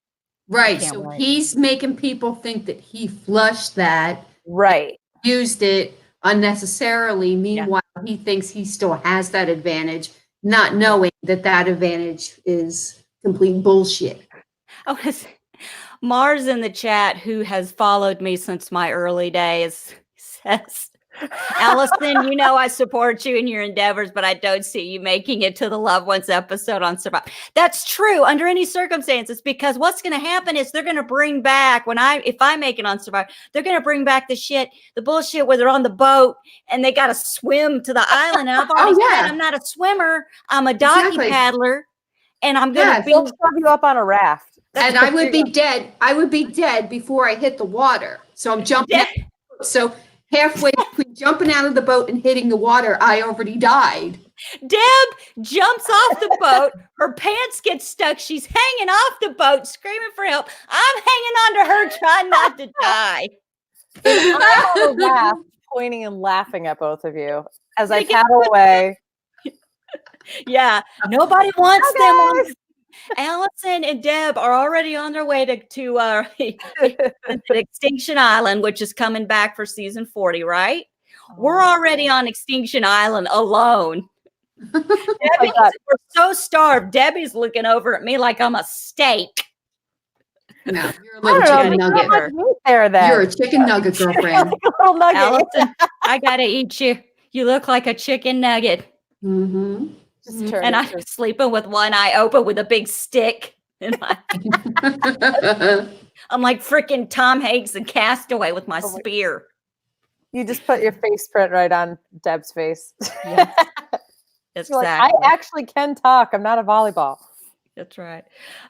Right. So he's making people think that he flushed that. Right. Used it unnecessarily. Meanwhile, he thinks he still has that advantage, not knowing that that advantage is complete bullshit. Mars in the chat, who has followed me since my early days, says, Allison, you know I support you in your endeavors, but I don't see you making it to the Loved Ones episode on Survivor. That's true under any circumstances, because what's going to happen is they're going to bring back, if I make it on Survivor, they're going to bring back the bullshit where they're on the boat and they got to swim to the island. And I've already said I'm not a swimmer. I'm a doggy paddler, and I'm going to they'll shove you up on a raft. And I would be dead. I would be dead before I hit the water. So I'm jumping out. So halfway between jumping out of the boat and hitting the water, I already died. Deb jumps off the boat. Her pants get stuck. She's hanging off the boat, screaming for help. I'm hanging on to her, trying not to die. I'm on a raft, pointing and laughing at both of you as I paddle away. Yeah, nobody wants them on. Allison and Deb are already on their way to Extinction Island, which is coming back for season 40, right? We're already on Extinction Island alone. We're so starved. Debbie's looking over at me like I'm a steak. No, you're a little chicken nugget. You're a chicken nugget, girlfriend. Little nugget. Allison, I gotta eat you. You look like a chicken nugget. Mm-hmm. And I'm sleeping with one eye open with a big stick in my. I'm like freaking Tom Hanks and Castaway with my spear. You just put your face print right on Deb's face. Yeah. Exactly. Like, I actually can talk. I'm not a volleyball. That's right.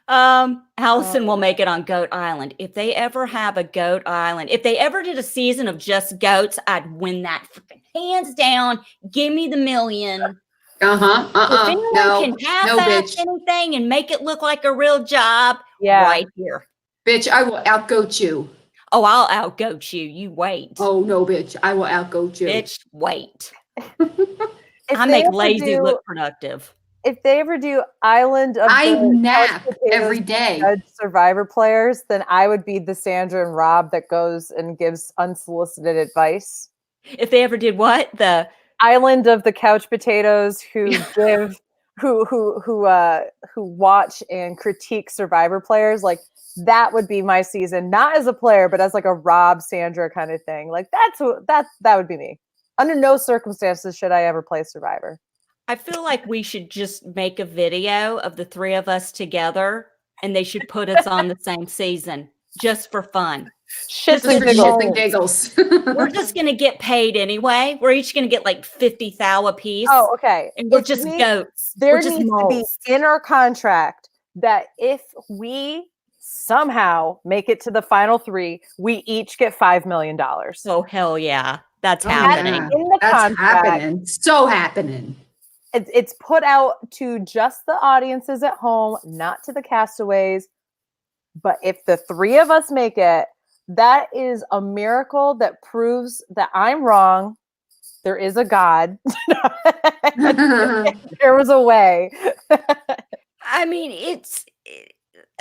Allison will make it on Goat Island. If they ever have a Goat Island, if they ever did a season of just goats, I'd win that freaking hands down. Give me the million. If anyone can half-ass bitch. anything and make it look like a real job, Yeah. right here. Bitch, I will outgoat you. Oh, I'll outgoat you. You wait. Oh, no, bitch. I will outgoat you. Bitch, wait. If I they make ever lazy do- look productive. If they ever do Island of I the nap Couch Potatoes every day. Judge Survivor players, then I would be the Sandra and Rob that goes and gives unsolicited advice. If they ever did what? The Island of the Couch Potatoes who give who watch and critique Survivor players, like that would be my season, not as a player, but as like a Rob Sandra kind of thing. Like that would be me. Under no circumstances should I ever play Survivor. I feel like we should just make a video of the three of us together and they should put us on the same season just for fun. Shits Just and for giggles. Shits and giggles. We're just going to get paid anyway. We're each going to get like 50 thou a piece. Oh, okay. And we're If just we- goats. There We're just needs to be moles. in our contract that if we somehow make it to the final three, we each get $5 million. Oh, hell yeah. That's Oh, happening. yeah. In the That's contract. happening. So happening. It's put out to just the audiences at home, not to the castaways. But if the three of us make it, that is a miracle that proves that I'm wrong. There is a God. There was a way. I mean,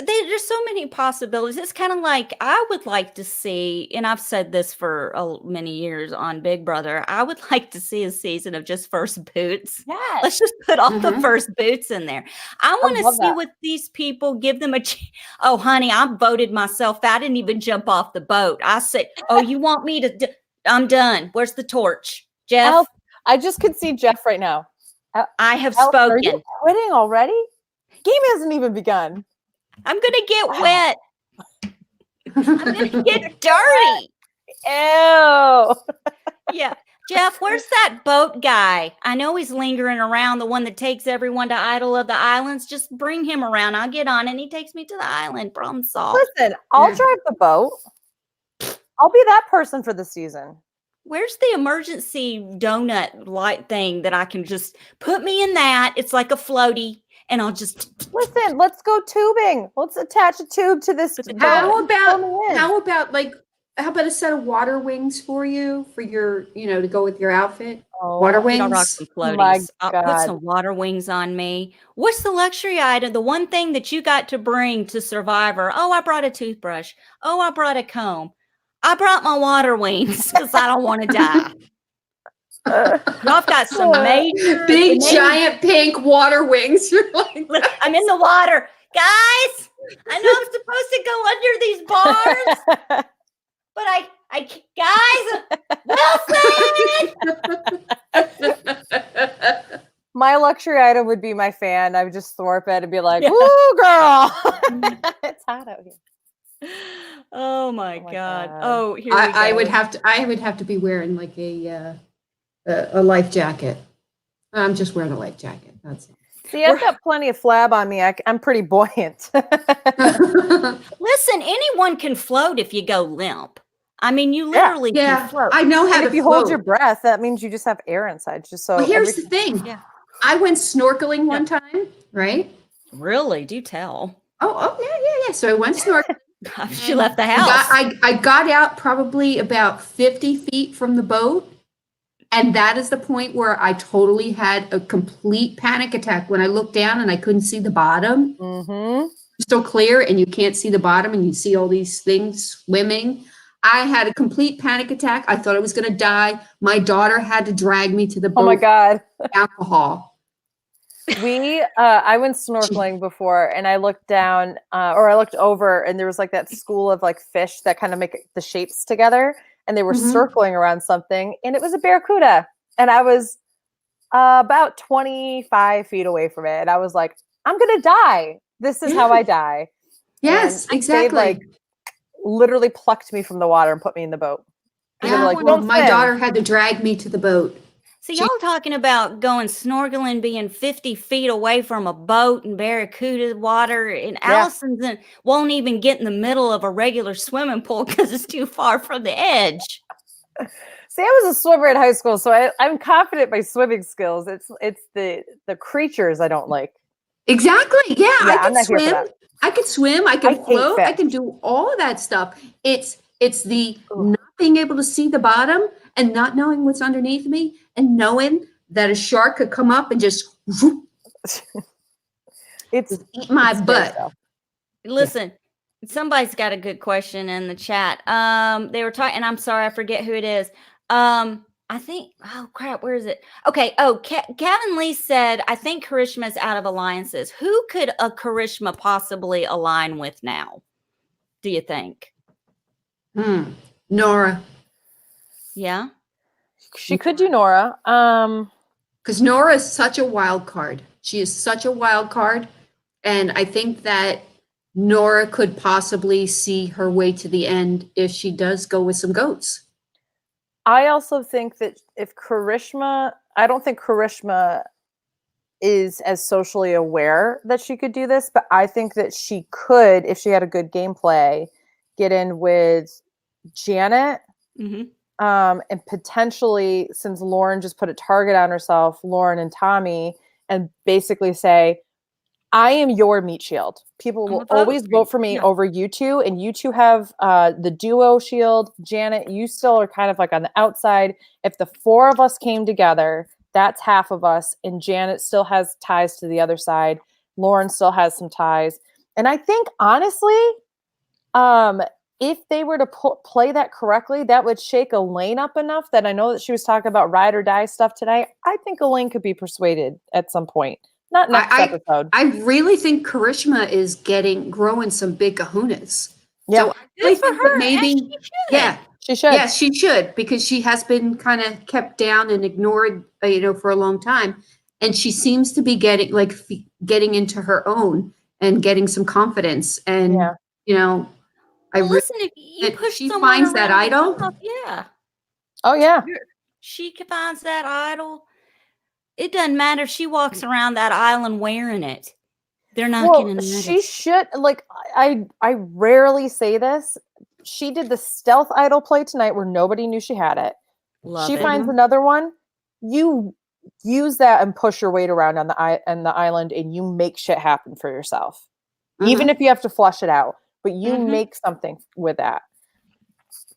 there's so many possibilities. It's kind of like I would like to see, and I've said this for many years on Big Brother, I would like to see a season of just first boots. Yes. Let's just put all the first boots in there. I want to love see that. what these people give them oh, honey, I voted myself. I didn't even jump off the boat. I said, oh, you want me to? I'm done. Where's the torch, Jeff? Al, I just could see Jeff right now. I have Al, are you spoken. quitting already? Game hasn't even begun. I'm gonna get wet. I'm gonna get dirty. Ew. Yeah. Jeff, where's that boat guy? I know he's lingering around, the one that takes everyone to Idol of the Islands. Just bring him around. I'll get on and he takes me to the island. Problem solved. Listen, I'll drive the boat. I'll be that person for the season. Where's the emergency donut light thing that I can just put me in that? It's like a floaty and I'll just Listen, let's go tubing. Let's attach a tube to this. How boat. about a set of water wings for you for your, to go with your outfit? Oh, Water I'll rock wings. some my floaties. I'll put God. some water wings on me. What's the luxury item? The one thing that you got to bring to Survivor. Oh, I brought a toothbrush. Oh, I brought a comb. I brought my water wings because I don't want to die. Y'all got some major Big major- giant pink water wings. You're like, Look, I'm in the water. Guys, I know I'm supposed to go under these bars, but Wilson! My luxury item would be my fan. I would just throw up it and be like, Yeah. "Ooh, girl, it's hot out here." Oh my my God. God. Oh, here I we would go. have to be wearing like a life jacket. I'm just wearing a life jacket. That's See, I've got plenty of flab on me. I'm pretty buoyant. it. Listen, anyone can float if you go limp. I mean, you literally Yeah, can float. I know how And to if you float. hold your breath, that means you just have air inside. Just so Well, here's the thing. Yeah. I went snorkeling one time, right? Really? Do tell. Oh, yeah. So I went snorkeling. She left the house. I got out probably about 50 feet from the boat. And that is the point where I totally had a complete panic attack when I looked down and I couldn't see the bottom. Mm-hmm. Crystal clear, and you can't see the bottom, and you see all these things swimming. I had a complete panic attack. I thought I was going to die. My daughter had to drag me to the boat. Oh my God. with alcohol. I went snorkeling before and I looked down or I looked over and there was like that school of like fish that kind of make the shapes together and they were circling around something and it was a barracuda and I was about 25 feet away from it and I was like, I'm going to die. This is how I die. Yes, And exactly. They like literally plucked me from the water and put me in the boat. They were like, well, "Don't my swim." daughter had to drag me to the boat. So y'all talking about going snorkeling, being 50 feet away from a boat and barracuda water, and Allison's won't even get in the middle of a regular swimming pool because it's too far from the edge. See, I was a swimmer in high school, so I'm confident in my swimming skills. It's the creatures I don't like. Exactly. Yeah, Yeah, I'm not here for that. I could swim. I I can hate float. I fish. can do all of that stuff. It's the Ugh. not being able to see the bottom and not knowing what's underneath me and knowing that a shark could come up and just whoop, It's eat my scary butt. stuff. Listen, somebody's got a good question in the chat. They were talking, and I'm sorry, I forget who it is. I think, oh crap, where is it? Okay. Oh, Gavin Lee said, I think Karishma's out of alliances. Who could a Karishma possibly align with now? Do you think? Nora. Yeah. She could do Nora. Because Nora is such a wild card. She is such a wild card. And I think that Nora could possibly see her way to the end if she does go with some goats. I also think that if Karishma, I don't think Karishma is as socially aware that she could do this, but I think that she could, if she had a good gameplay, get in with Janet. Mm-hmm. And potentially, since Lauren just put a target on herself, Lauren and Tommy, and basically say, I am your meat shield. People will always vote for me over you two, and you two have the duo shield. Janet, you still are kind of like on the outside. If the four of us came together, that's half of us, and Janet still has ties to the other side. Lauren still has some ties. And I think, honestly, if they were to play that correctly, that would shake Elaine up enough that I know that she was talking about ride or die stuff today. I think Elaine could be persuaded at some point. Not next episode. I really think Karishma is growing some big kahunas. Yeah. So I really think that maybe, she should. Yeah, she should, because she has been kind of kept down and ignored, for a long time. And she seems to be getting into her own and getting some confidence. And, listen, if you push she someone finds that around idol. enough, yeah. Oh, yeah. She finds that idol. It doesn't matter if she walks around that island wearing it. They're not going to notice. She should, I rarely say this. She did the stealth idol play tonight where nobody knew she had it. She finds another one. You use that and push your weight around on the island, and you make shit happen for yourself. Even if you have to flush it out, but you make something with that.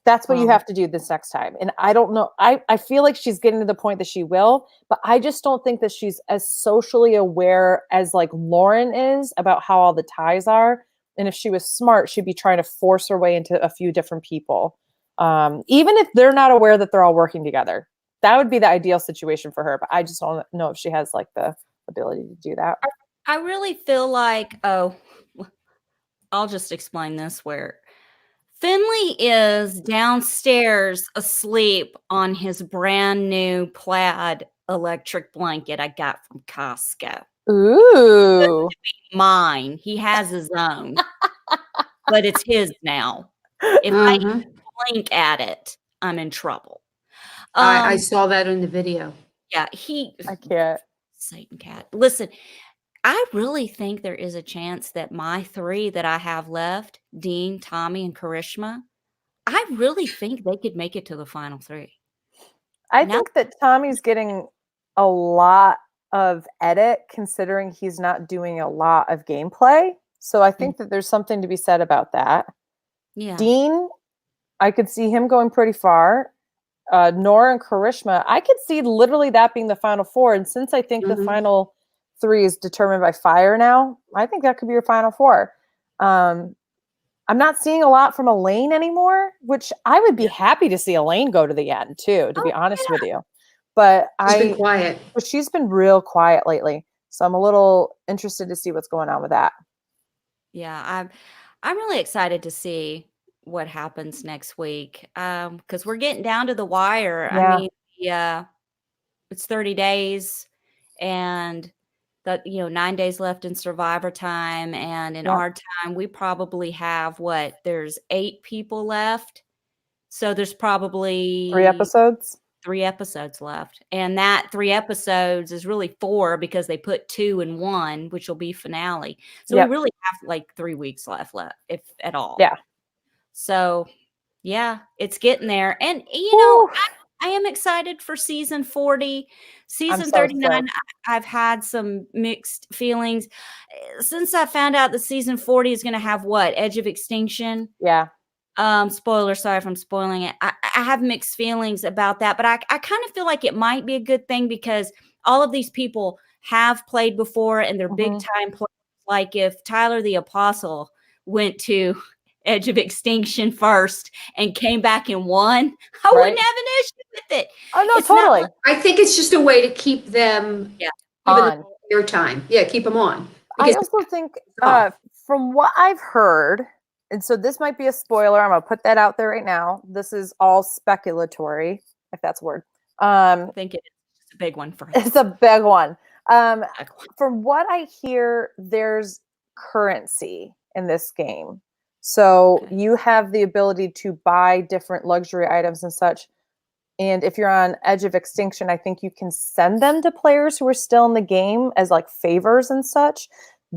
That's what you have to do this next time. And I don't know. I feel like she's getting to the point that she will, but I just don't think that she's as socially aware as Lauren is about how all the ties are. And if she was smart, she'd be trying to force her way into a few different people. Even if they're not aware that they're all working together. That would be the ideal situation for her. But I just don't know if she has the ability to do that. I really feel like, I'll just explain this where Finley is downstairs asleep on his brand new plaid electric blanket I got from Costco. Ooh. Mine. He has his own, but it's his now. If I blink at it, I'm in trouble. I saw that in the video. Yeah, I can't. Satan cat. Listen, I really think there is a chance that my three that I have left, Dean, Tommy, and Karishma, I really think they could make it to the final three. I think that Tommy's getting a lot of edit considering he's not doing a lot of gameplay. So I think that there's something to be said about that. Yeah. Dean, I could see him going pretty far. Nora and Karishma, I could see literally that being the final four. And since I think the final three is determined by fire now, I think that could be your final four. I'm not seeing a lot from Elaine anymore, which I would be happy to see Elaine go to the end too, to be honest with you. But she's been quiet. But she's been real quiet lately. So I'm a little interested to see what's going on with that. Yeah, I'm really excited to see what happens next week. Because we're getting down to the wire. Yeah. I mean, it's 30 days and that 9 days left in Survivor time, and in our time we probably have there's 8 people left, so there's probably 3 episodes left, and that 3 episodes is really 4 because they put 2 in 1, which will be finale, so we really have 3 weeks left if at all. Yeah. So Yeah, it's getting there. And Whew. I am excited for season 40. Season so 39, stoked. I've had some mixed feelings. Since I found out that season 40 is going to have what? Edge of Extinction. Yeah. Spoiler, sorry if I'm spoiling it. I have mixed feelings about that, but I kind of feel like it might be a good thing because all of these people have played before and they're big time players. Like if Tyler the Apostle went to Edge of Extinction first and came back and won, I wouldn't have an issue with it. Oh no, It's not totally. like- I think it's just a way to keep them on their time. Yeah, keep them on. I also think from what I've heard, and so this might be a spoiler, I'm gonna put that out there right now. This is all speculatory, if that's a word. I think it's a big one for us. It's a big one. From what I hear, there's currency in this game. So you have the ability to buy different luxury items and such. And if you're on Edge of Extinction, I think you can send them to players who are still in the game as like favors and such.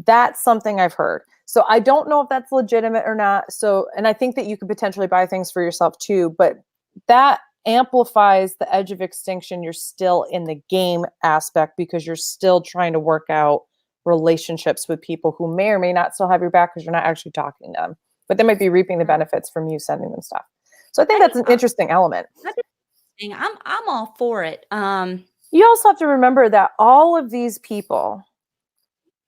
That's something I've heard. So I don't know if that's legitimate or not. So, and I think that you could potentially buy things for yourself too, but that amplifies the Edge of Extinction. You're still in the game aspect because you're still trying to work out relationships with people who may or may not still have your back because you're not actually talking to them, but they might be reaping the benefits from you sending them stuff. So I think that's an interesting element. I'm all for it. You also have to remember that all of these people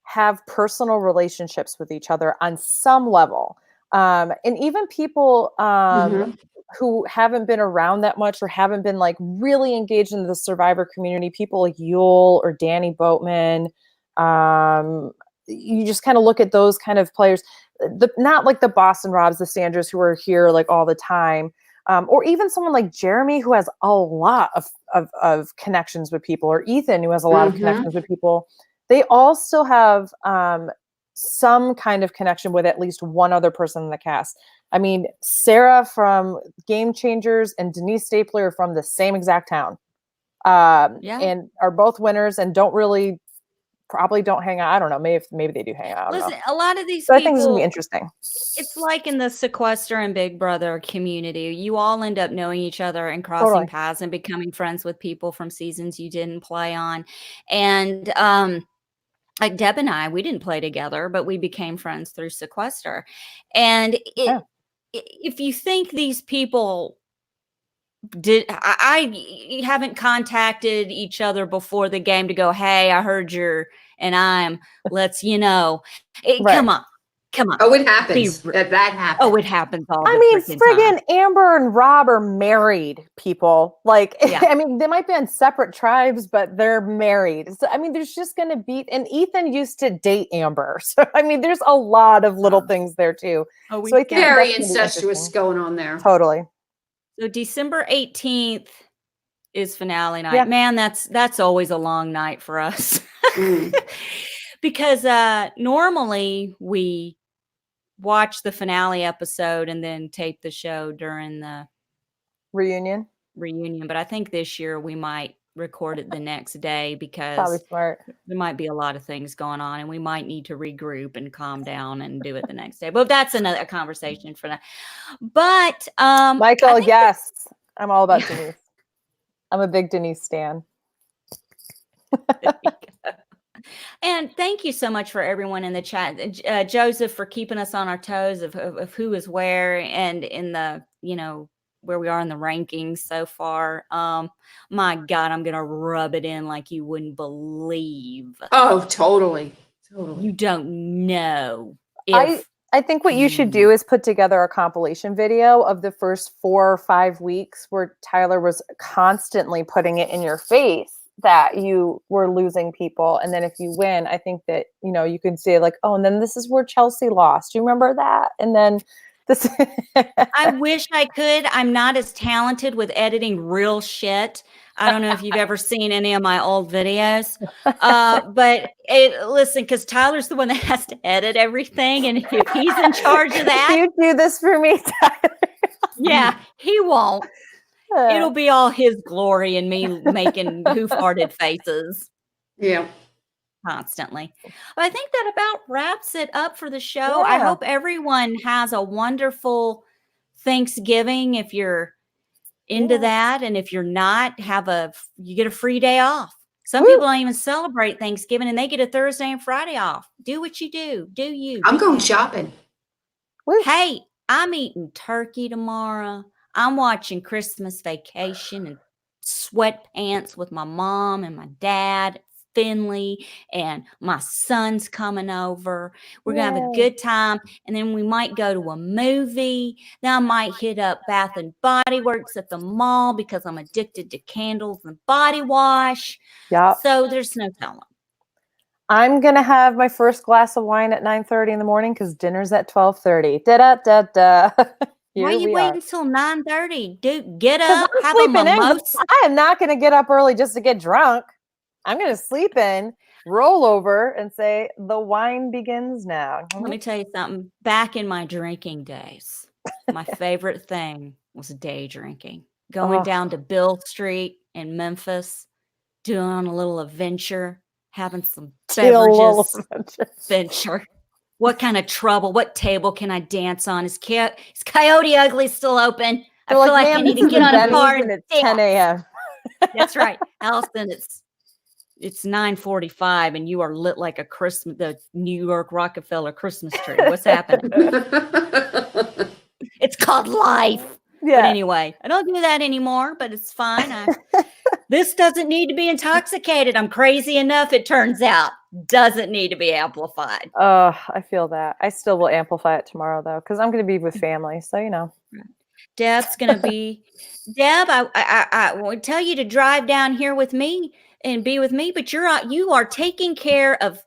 have personal relationships with each other on some level. And even people who haven't been around that much or haven't been like really engaged in the Survivor community, people like Yule or Danny Boatman, you just kind of look at those kind of players, not like the Boston Robs, the Sandras who are here like all the time. Or even someone like Jeremy, who has a lot of connections with people, or Ethan, who has a lot of connections with people. They all still have some kind of connection with at least one other person in the cast. I mean, Sarah from Game Changers and Denise Stapler are from the same exact town, and are both winners and probably don't hang out. I don't know. Maybe they do hang out. Listen, a lot of these people, I think this is gonna be interesting. It's like in the Sequester and Big Brother community. You all end up knowing each other and crossing paths and becoming friends with people from seasons you didn't play on. And like Deb and I, we didn't play together, but we became friends through Sequester. And if you think these people I haven't contacted each other before the game to go, hey, I heard let's, come on. Oh, it happens. That happens. Oh, it happens all the friggin' time. Amber and Rob are married people. Like, I mean, they might be on separate tribes, but they're married. So, I mean, there's just going to be, and Ethan used to date Amber. So, I mean, there's a lot of little things there too. So I think very incestuous going on there. Totally. So December 18th is finale night. Yeah. Man, that's always a long night for us. Because normally we watch the finale episode and then tape the show during the reunion. But I think this year we might record it the next day because probably smart. There might be a lot of things going on and we might need to regroup and calm down and do it the next day. But that's another conversation for that. But Michael, yes, I'm all about Denise. I'm a big Denise stan. And thank you so much for everyone in the chat. Joseph, for keeping us on our toes of who is where and in the, where we are in the rankings so far. My God, I'm going to rub it in like you wouldn't believe. Oh, totally. You don't know. I think what you should do is put together a compilation video of the first 4 or 5 weeks where Tyler was constantly putting it in your face that you were losing people. And then if you win, I think that, you can say like, oh, and then this is where Chelsea lost. Do you remember that? And then this. I wish I could. I'm not as talented with editing real shit. I don't know if you've ever seen any of my old videos, but listen, because Tyler's the one that has to edit everything. And if he's in charge of that. You do this for me, Tyler. Yeah, he won't. It'll be all his glory and me making who farted faces. Yeah. Constantly. But I think that about wraps it up for the show. Yeah. I hope everyone has a wonderful Thanksgiving if you're into that, and if you're not, you get a free day off. Some people don't even celebrate Thanksgiving, and they get a Thursday and Friday off. Do what you do. Do you? I'm going shopping. Hey, I'm eating turkey tomorrow. I'm watching Christmas Vacation and sweatpants with my mom and my dad, Finley, and my son's coming over. We're going to have a good time, and then we might go to a movie. Then I might hit up Bath and Body Works at the mall because I'm addicted to candles and body wash. Yeah. So there's no telling. I'm going to have my first glass of wine at 9:30 in the morning because dinner's at 12:30. Da-da-da-da. Why are you waiting till 9:30? Dude, get up, have a mimosa. I am not going to get up early just to get drunk. I'm going to sleep in, roll over, and say, the wine begins now. Let me tell you something. Back in my drinking days, my favorite thing was day drinking. Going down to Bill Street in Memphis, doing a little adventure, having some beverages. Adventure. What kind of trouble? What table can I dance on? Is Coyote Ugly still open? I feel like I need to get on a bar and it's 10 a.m. That's right. Allison, it's 9:45 and you are lit like the New York Rockefeller Christmas tree. What's happening? It's called life. Yeah. But anyway, I don't do that anymore, but it's fine. This doesn't need to be intoxicated. I'm crazy enough, it turns out. Doesn't need to be amplified. Oh, I feel that. I still will amplify it tomorrow, though, because I'm going to be with family. So, Deb's going to be. Deb, I would tell you to drive down here with me and be with me, but you are taking care of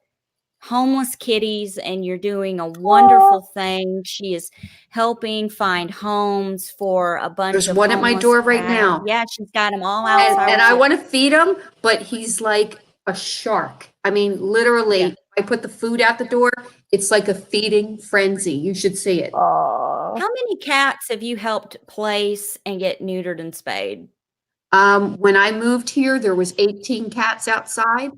homeless kitties, and you're doing a wonderful thing. She is helping find homes for a bunch of. There's one at my door right now. Yeah, she's got them all outside. And I want to feed him, but he's like a shark. I mean, literally, I put the food out the door. It's like a feeding frenzy. You should see it. Aww. How many cats have you helped place and get neutered and spayed? When I moved here, there was 18 cats outside.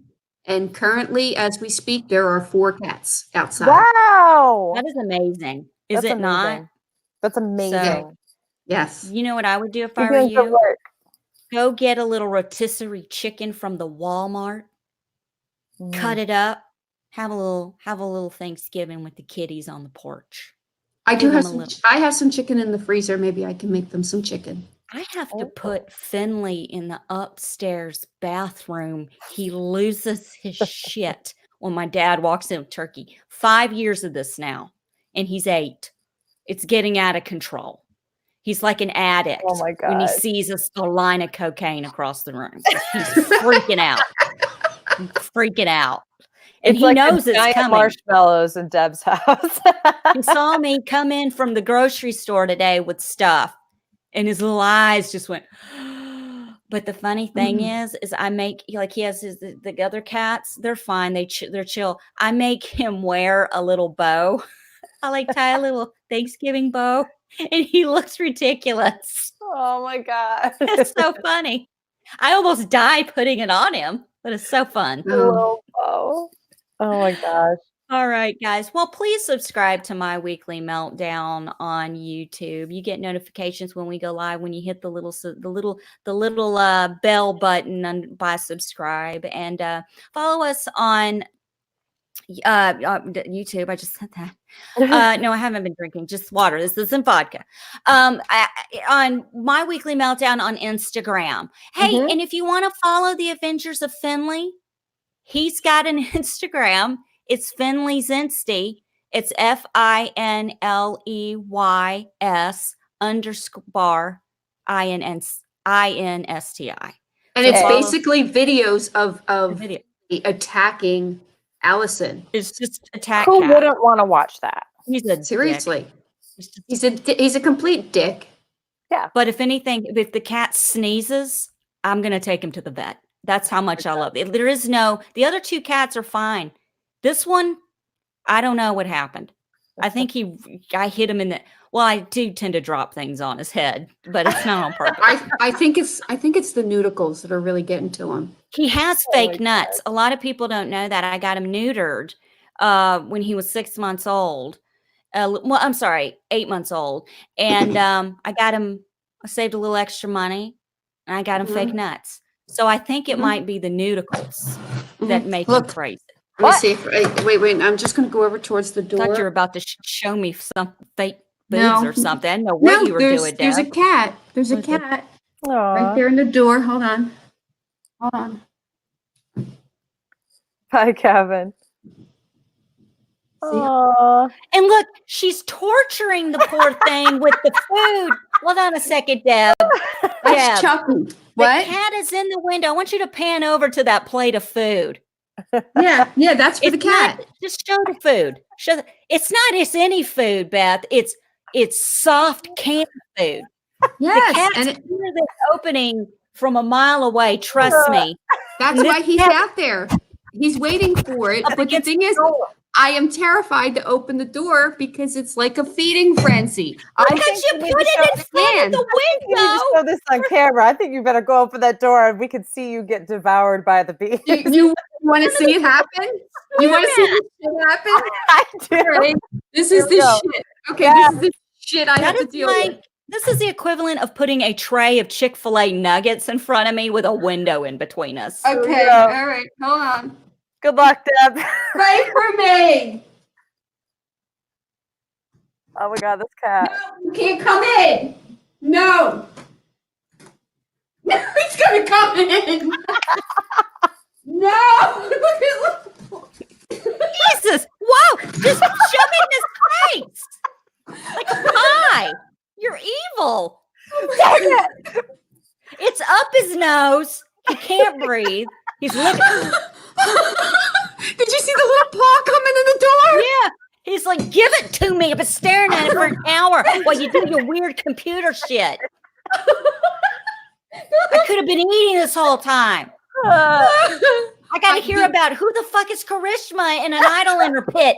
And currently, as we speak, there are 4 cats outside. Wow. That is amazing. Is it not? That's amazing. So, yes. You know what I would do if I were you? Go get a little rotisserie chicken from the Walmart. Cut it up. Have a little Thanksgiving with the kitties on the porch. I have some chicken in the freezer. Maybe I can make them some chicken. I have to put Finley in the upstairs bathroom. He loses his shit when my dad walks in with turkey. 5 years of this now, and he's 8. It's getting out of control. He's like an addict. Oh my God. When he sees a line of cocaine across the room. He's freaking out. Freaking out. And he knows it's coming. Marshmallows in Deb's house. He saw me come in from the grocery store today with stuff. And his little eyes just went. But the funny thing is I make, like, he has the other cats. They're fine. They're chill. I make him wear a little bow. I like tie a little Thanksgiving bow, and he looks ridiculous. Oh my God. It's so funny. I almost die putting it on him, but it's so fun. Oh my gosh. All right, guys. Well, please subscribe to my weekly meltdown on YouTube. You get notifications when we go live when you hit the little bell button by subscribe, and follow us on YouTube. I just said that. No, I haven't been drinking, just water. This isn't vodka. On my weekly meltdown on Instagram. Hey, and if you want to follow the Adventures of Finley, he's got an Instagram. It's Finley's Insty. It's FINLEYS _ INSTI. And it's basically videos of attacking Allison. It's just attack. Who wouldn't want to watch that? Seriously. He's a complete dick. Yeah. But if anything, if the cat sneezes, I'm going to take him to the vet. That's how much I love it. The other 2 cats are fine. This one, I don't know what happened. I think I hit him in the. Well, I do tend to drop things on his head, but it's not on purpose. I think it's the nudicles that are really getting to him. He has fake nuts. A lot of people don't know that. I got him neutered when he was 6 months old. well, I'm sorry, 8 months old. And I saved a little extra money, and I got him fake nuts. So I think it might be the nudicles that make him Look. crazy. Let me see if wait. I'm just going to go over towards the I thought you door. were about to show me some fake No. boobs or something. I didn't know what you were doing, there's a Deb. cat. There's a What is it? cat Aw. right there in the door. Hold on. Hold on. Bye, Kevin. See? Aw. And look, she's torturing the poor thing with the food. Hold on a second, Deb. That's Deb, Chucky. the What? cat is in the window. I want you to pan over to that plate of food. Yeah, that's for the It's not- cat. just show the food. It's not just any food, Beth. It's soft canned food. Yes, The cat's and hear this opening from a mile away. Trust me. that's and why this he's cat- out there. He's waiting for it. Up But the against thing the is, door. I am terrified to open the door because it's like a feeding frenzy. I Because think you you need put to show it in the front can. of the You need to window. show this on camera. I think you better go open that door and we can see you get devoured by the bees. you want to see it happen? You want to see this shit happen? I do. All right. This Here is we the go. shit. Okay, Yeah. this is the shit I have That to is deal with. this is the equivalent of putting a tray of Chick-fil-A nuggets in front of me with a window in between us. Okay, go. all right, hold on. Good luck, Deb. Pray for me. Oh my god, this cat. No, you can't come in. No. No, it's gonna come in. No. Look. Jesus! Whoa! Just shove it in his face like a pie. You're evil. Dang it! It's up his nose. He can't breathe. He's looking. Did you see the little paw coming in the door? Yeah. He's like, give it to me. I've been staring at it for an hour while you do your weird computer shit. I could have been eating this whole time. I got to hear about who the fuck is Karishma in an idol in her pit.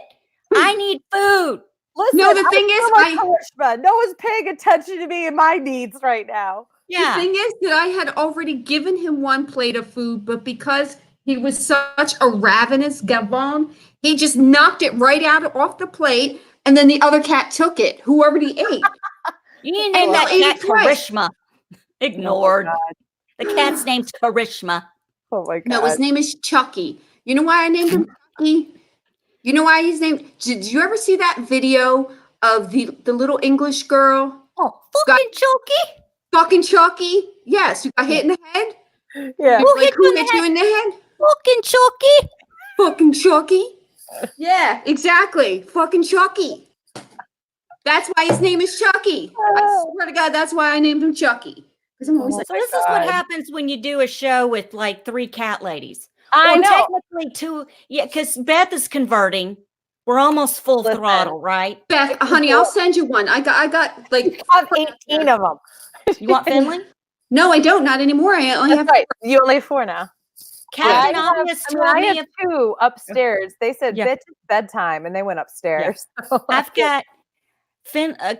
I need food. Listen, No, the thing is, Karishma. No one's paying attention to me and my needs right now. Yeah. The thing is that I had already given him one plate of food, but because he was such a ravenous gavon, he just knocked it right out off the plate, and then the other cat took it, who already ate. You need to name And that ate cat it twice. Karishma. Ignored. Oh The cat's name's Karishma. my god. No, his name is Chucky. You know why I named him Chucky? You know why he's named? Did you ever see that video of the little English girl? Oh, fucking Chucky. Fucking Chucky? Yes, you got hit in the head? Yeah. Who hit you in the hit you in the head? Fucking Chucky. Fucking Chucky? Yeah, exactly. Fucking Chucky. That's why his name is Chucky. I swear to God, that's why I named him Chucky. Because I'm always Oh like, So this is what happens when you do a show with like 3 cat ladies. I Well, know. technically 2. Yeah, because Beth is converting. We're almost full Listen. throttle, right? Beth, honey, I'll send you one. I got like, I have 18 of them. You want Finley? no, I don't, not anymore. I only have That's right. You only have 4 now. Captain I Obvious have, told I me have 2 upstairs. They said, Yeah. bitch, it's bedtime, and they went upstairs. I've got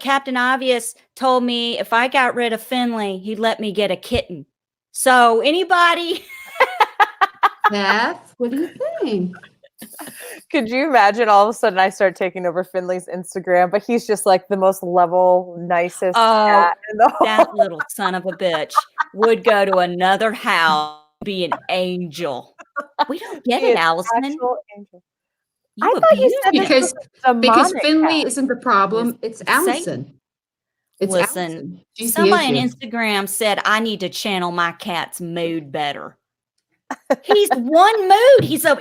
Captain Obvious told me if I got rid of Finley, he'd let me get a kitten. So anybody? Beth. What do you think? Could you imagine all of a sudden I start taking over Finley's Instagram, but he's just like the most level, nicest cat in the whole That little son of a bitch would go to another house, be an angel. We don't get He it, is Allison. actual angel. You I thought you abuse said me. this Because demonic Finley cat. isn't the problem. It's Satan. Allison. It's Listen, Allison. She's the somebody on issue. Instagram said I need to channel my cat's mood better. He's one mood. He's a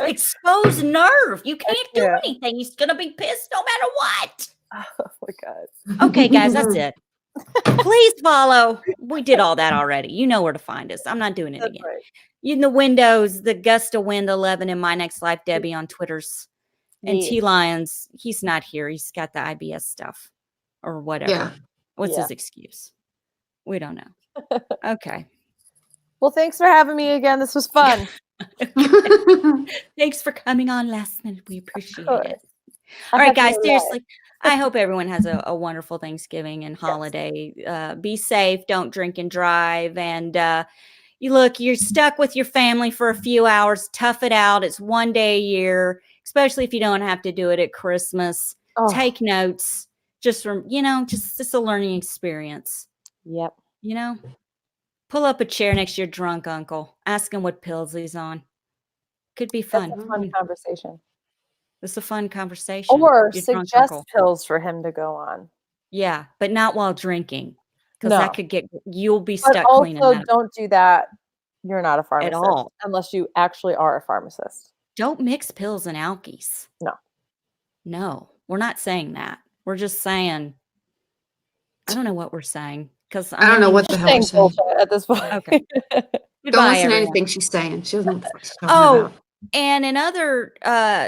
exposed nerve. You can't do Yeah. anything. He's gonna be pissed no matter what. Oh my god. Okay, guys, that's it. Please follow. We did all that already. You know where to find us. I'm not doing it That's again. right. In the windows, the gust of wind 11 in my next life, Debbie on Twitter's, and Yeah. T Lions. He's not here. He's got the IBS stuff or whatever. Yeah. What's Yeah. his excuse? We don't know. Okay. Well, thanks for having me again. This was fun. Thanks for coming on last minute. We appreciate course. it. I All right, have guys. no Seriously, I hope everyone has a wonderful Thanksgiving and holiday. Be safe. Don't drink and drive. And you're stuck with your family for a few hours. Tough it out. It's one day a year, especially if you don't have to do it at Christmas. Oh, take notes, just from, just a learning experience, yep. pull up a chair next to your drunk uncle, ask him what pills he's on. Could be That's fun. a fun conversation. It's a fun conversation. Or Your drunk suggest uncle. pills for him to go on. Yeah, but not while drinking, because No. that could you'll be But stuck cleaning also that up don't do that. You're not a at pharmacist all. unless you actually are a pharmacist. Don't mix pills and alkies. No, we're not saying that. We're just saying, I don't know what we're saying, because I don't know what the hell we're saying. At this point. Okay. Don't Goodbye, listen to everyone. anything she's saying. She doesn't know what she's talking Oh, about. and another,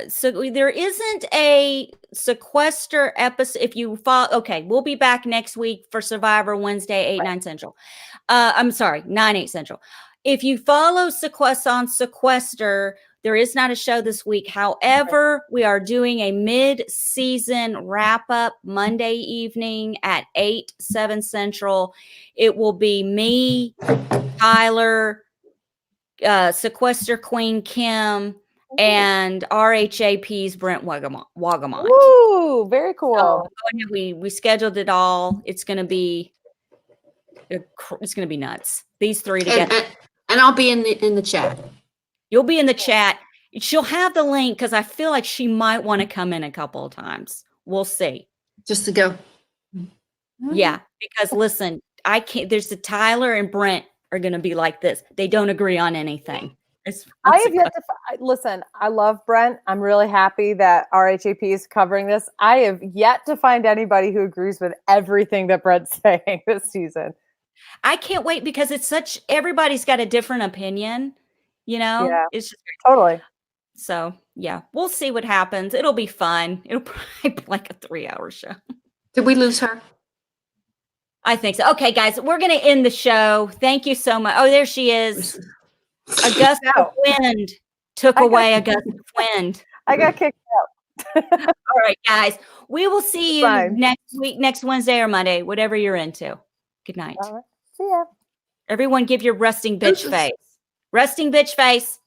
so there isn't a sequester episode. If you follow, okay, we'll be back next week for Survivor Wednesday, 8, 9 Central. I'm sorry, 9, 8 Central. If you follow Sequester, there is not a show this week. However, we are doing a mid-season wrap-up Monday evening at 8, 7 Central. It will be me, Tyler, Sequester Queen Kim, and RHAP's Brent Wagamont. Ooh, very cool. So we scheduled it all. It's gonna be nuts. These three together. And I'll be in the chat. You'll be in the chat. She'll have the link because I feel like she might want to come in a couple of times. We'll see. Just to go. Yeah, because listen, I can't. There's the Tyler and Brent are going to be like this. They don't agree on anything. I have yet to listen. I love Brent. I'm really happy that RHAP is covering this. I have yet to find anybody who agrees with everything that Brent's saying this season. I can't wait because everybody's got a different opinion. Yeah, it's just totally. So yeah, we'll see what happens. It'll be fun. It'll probably be like a 3-hour show. Did we lose her? I think so. Okay, guys, we're going to end the show. Thank you so much. Oh, there she is. A gust of wind took away a gust of wind. I got kicked out. All right, guys. We will see you next week, next Wednesday or Monday, whatever you're into. Good night. All right. See ya. Everyone give your resting bitch face. Resting bitch face.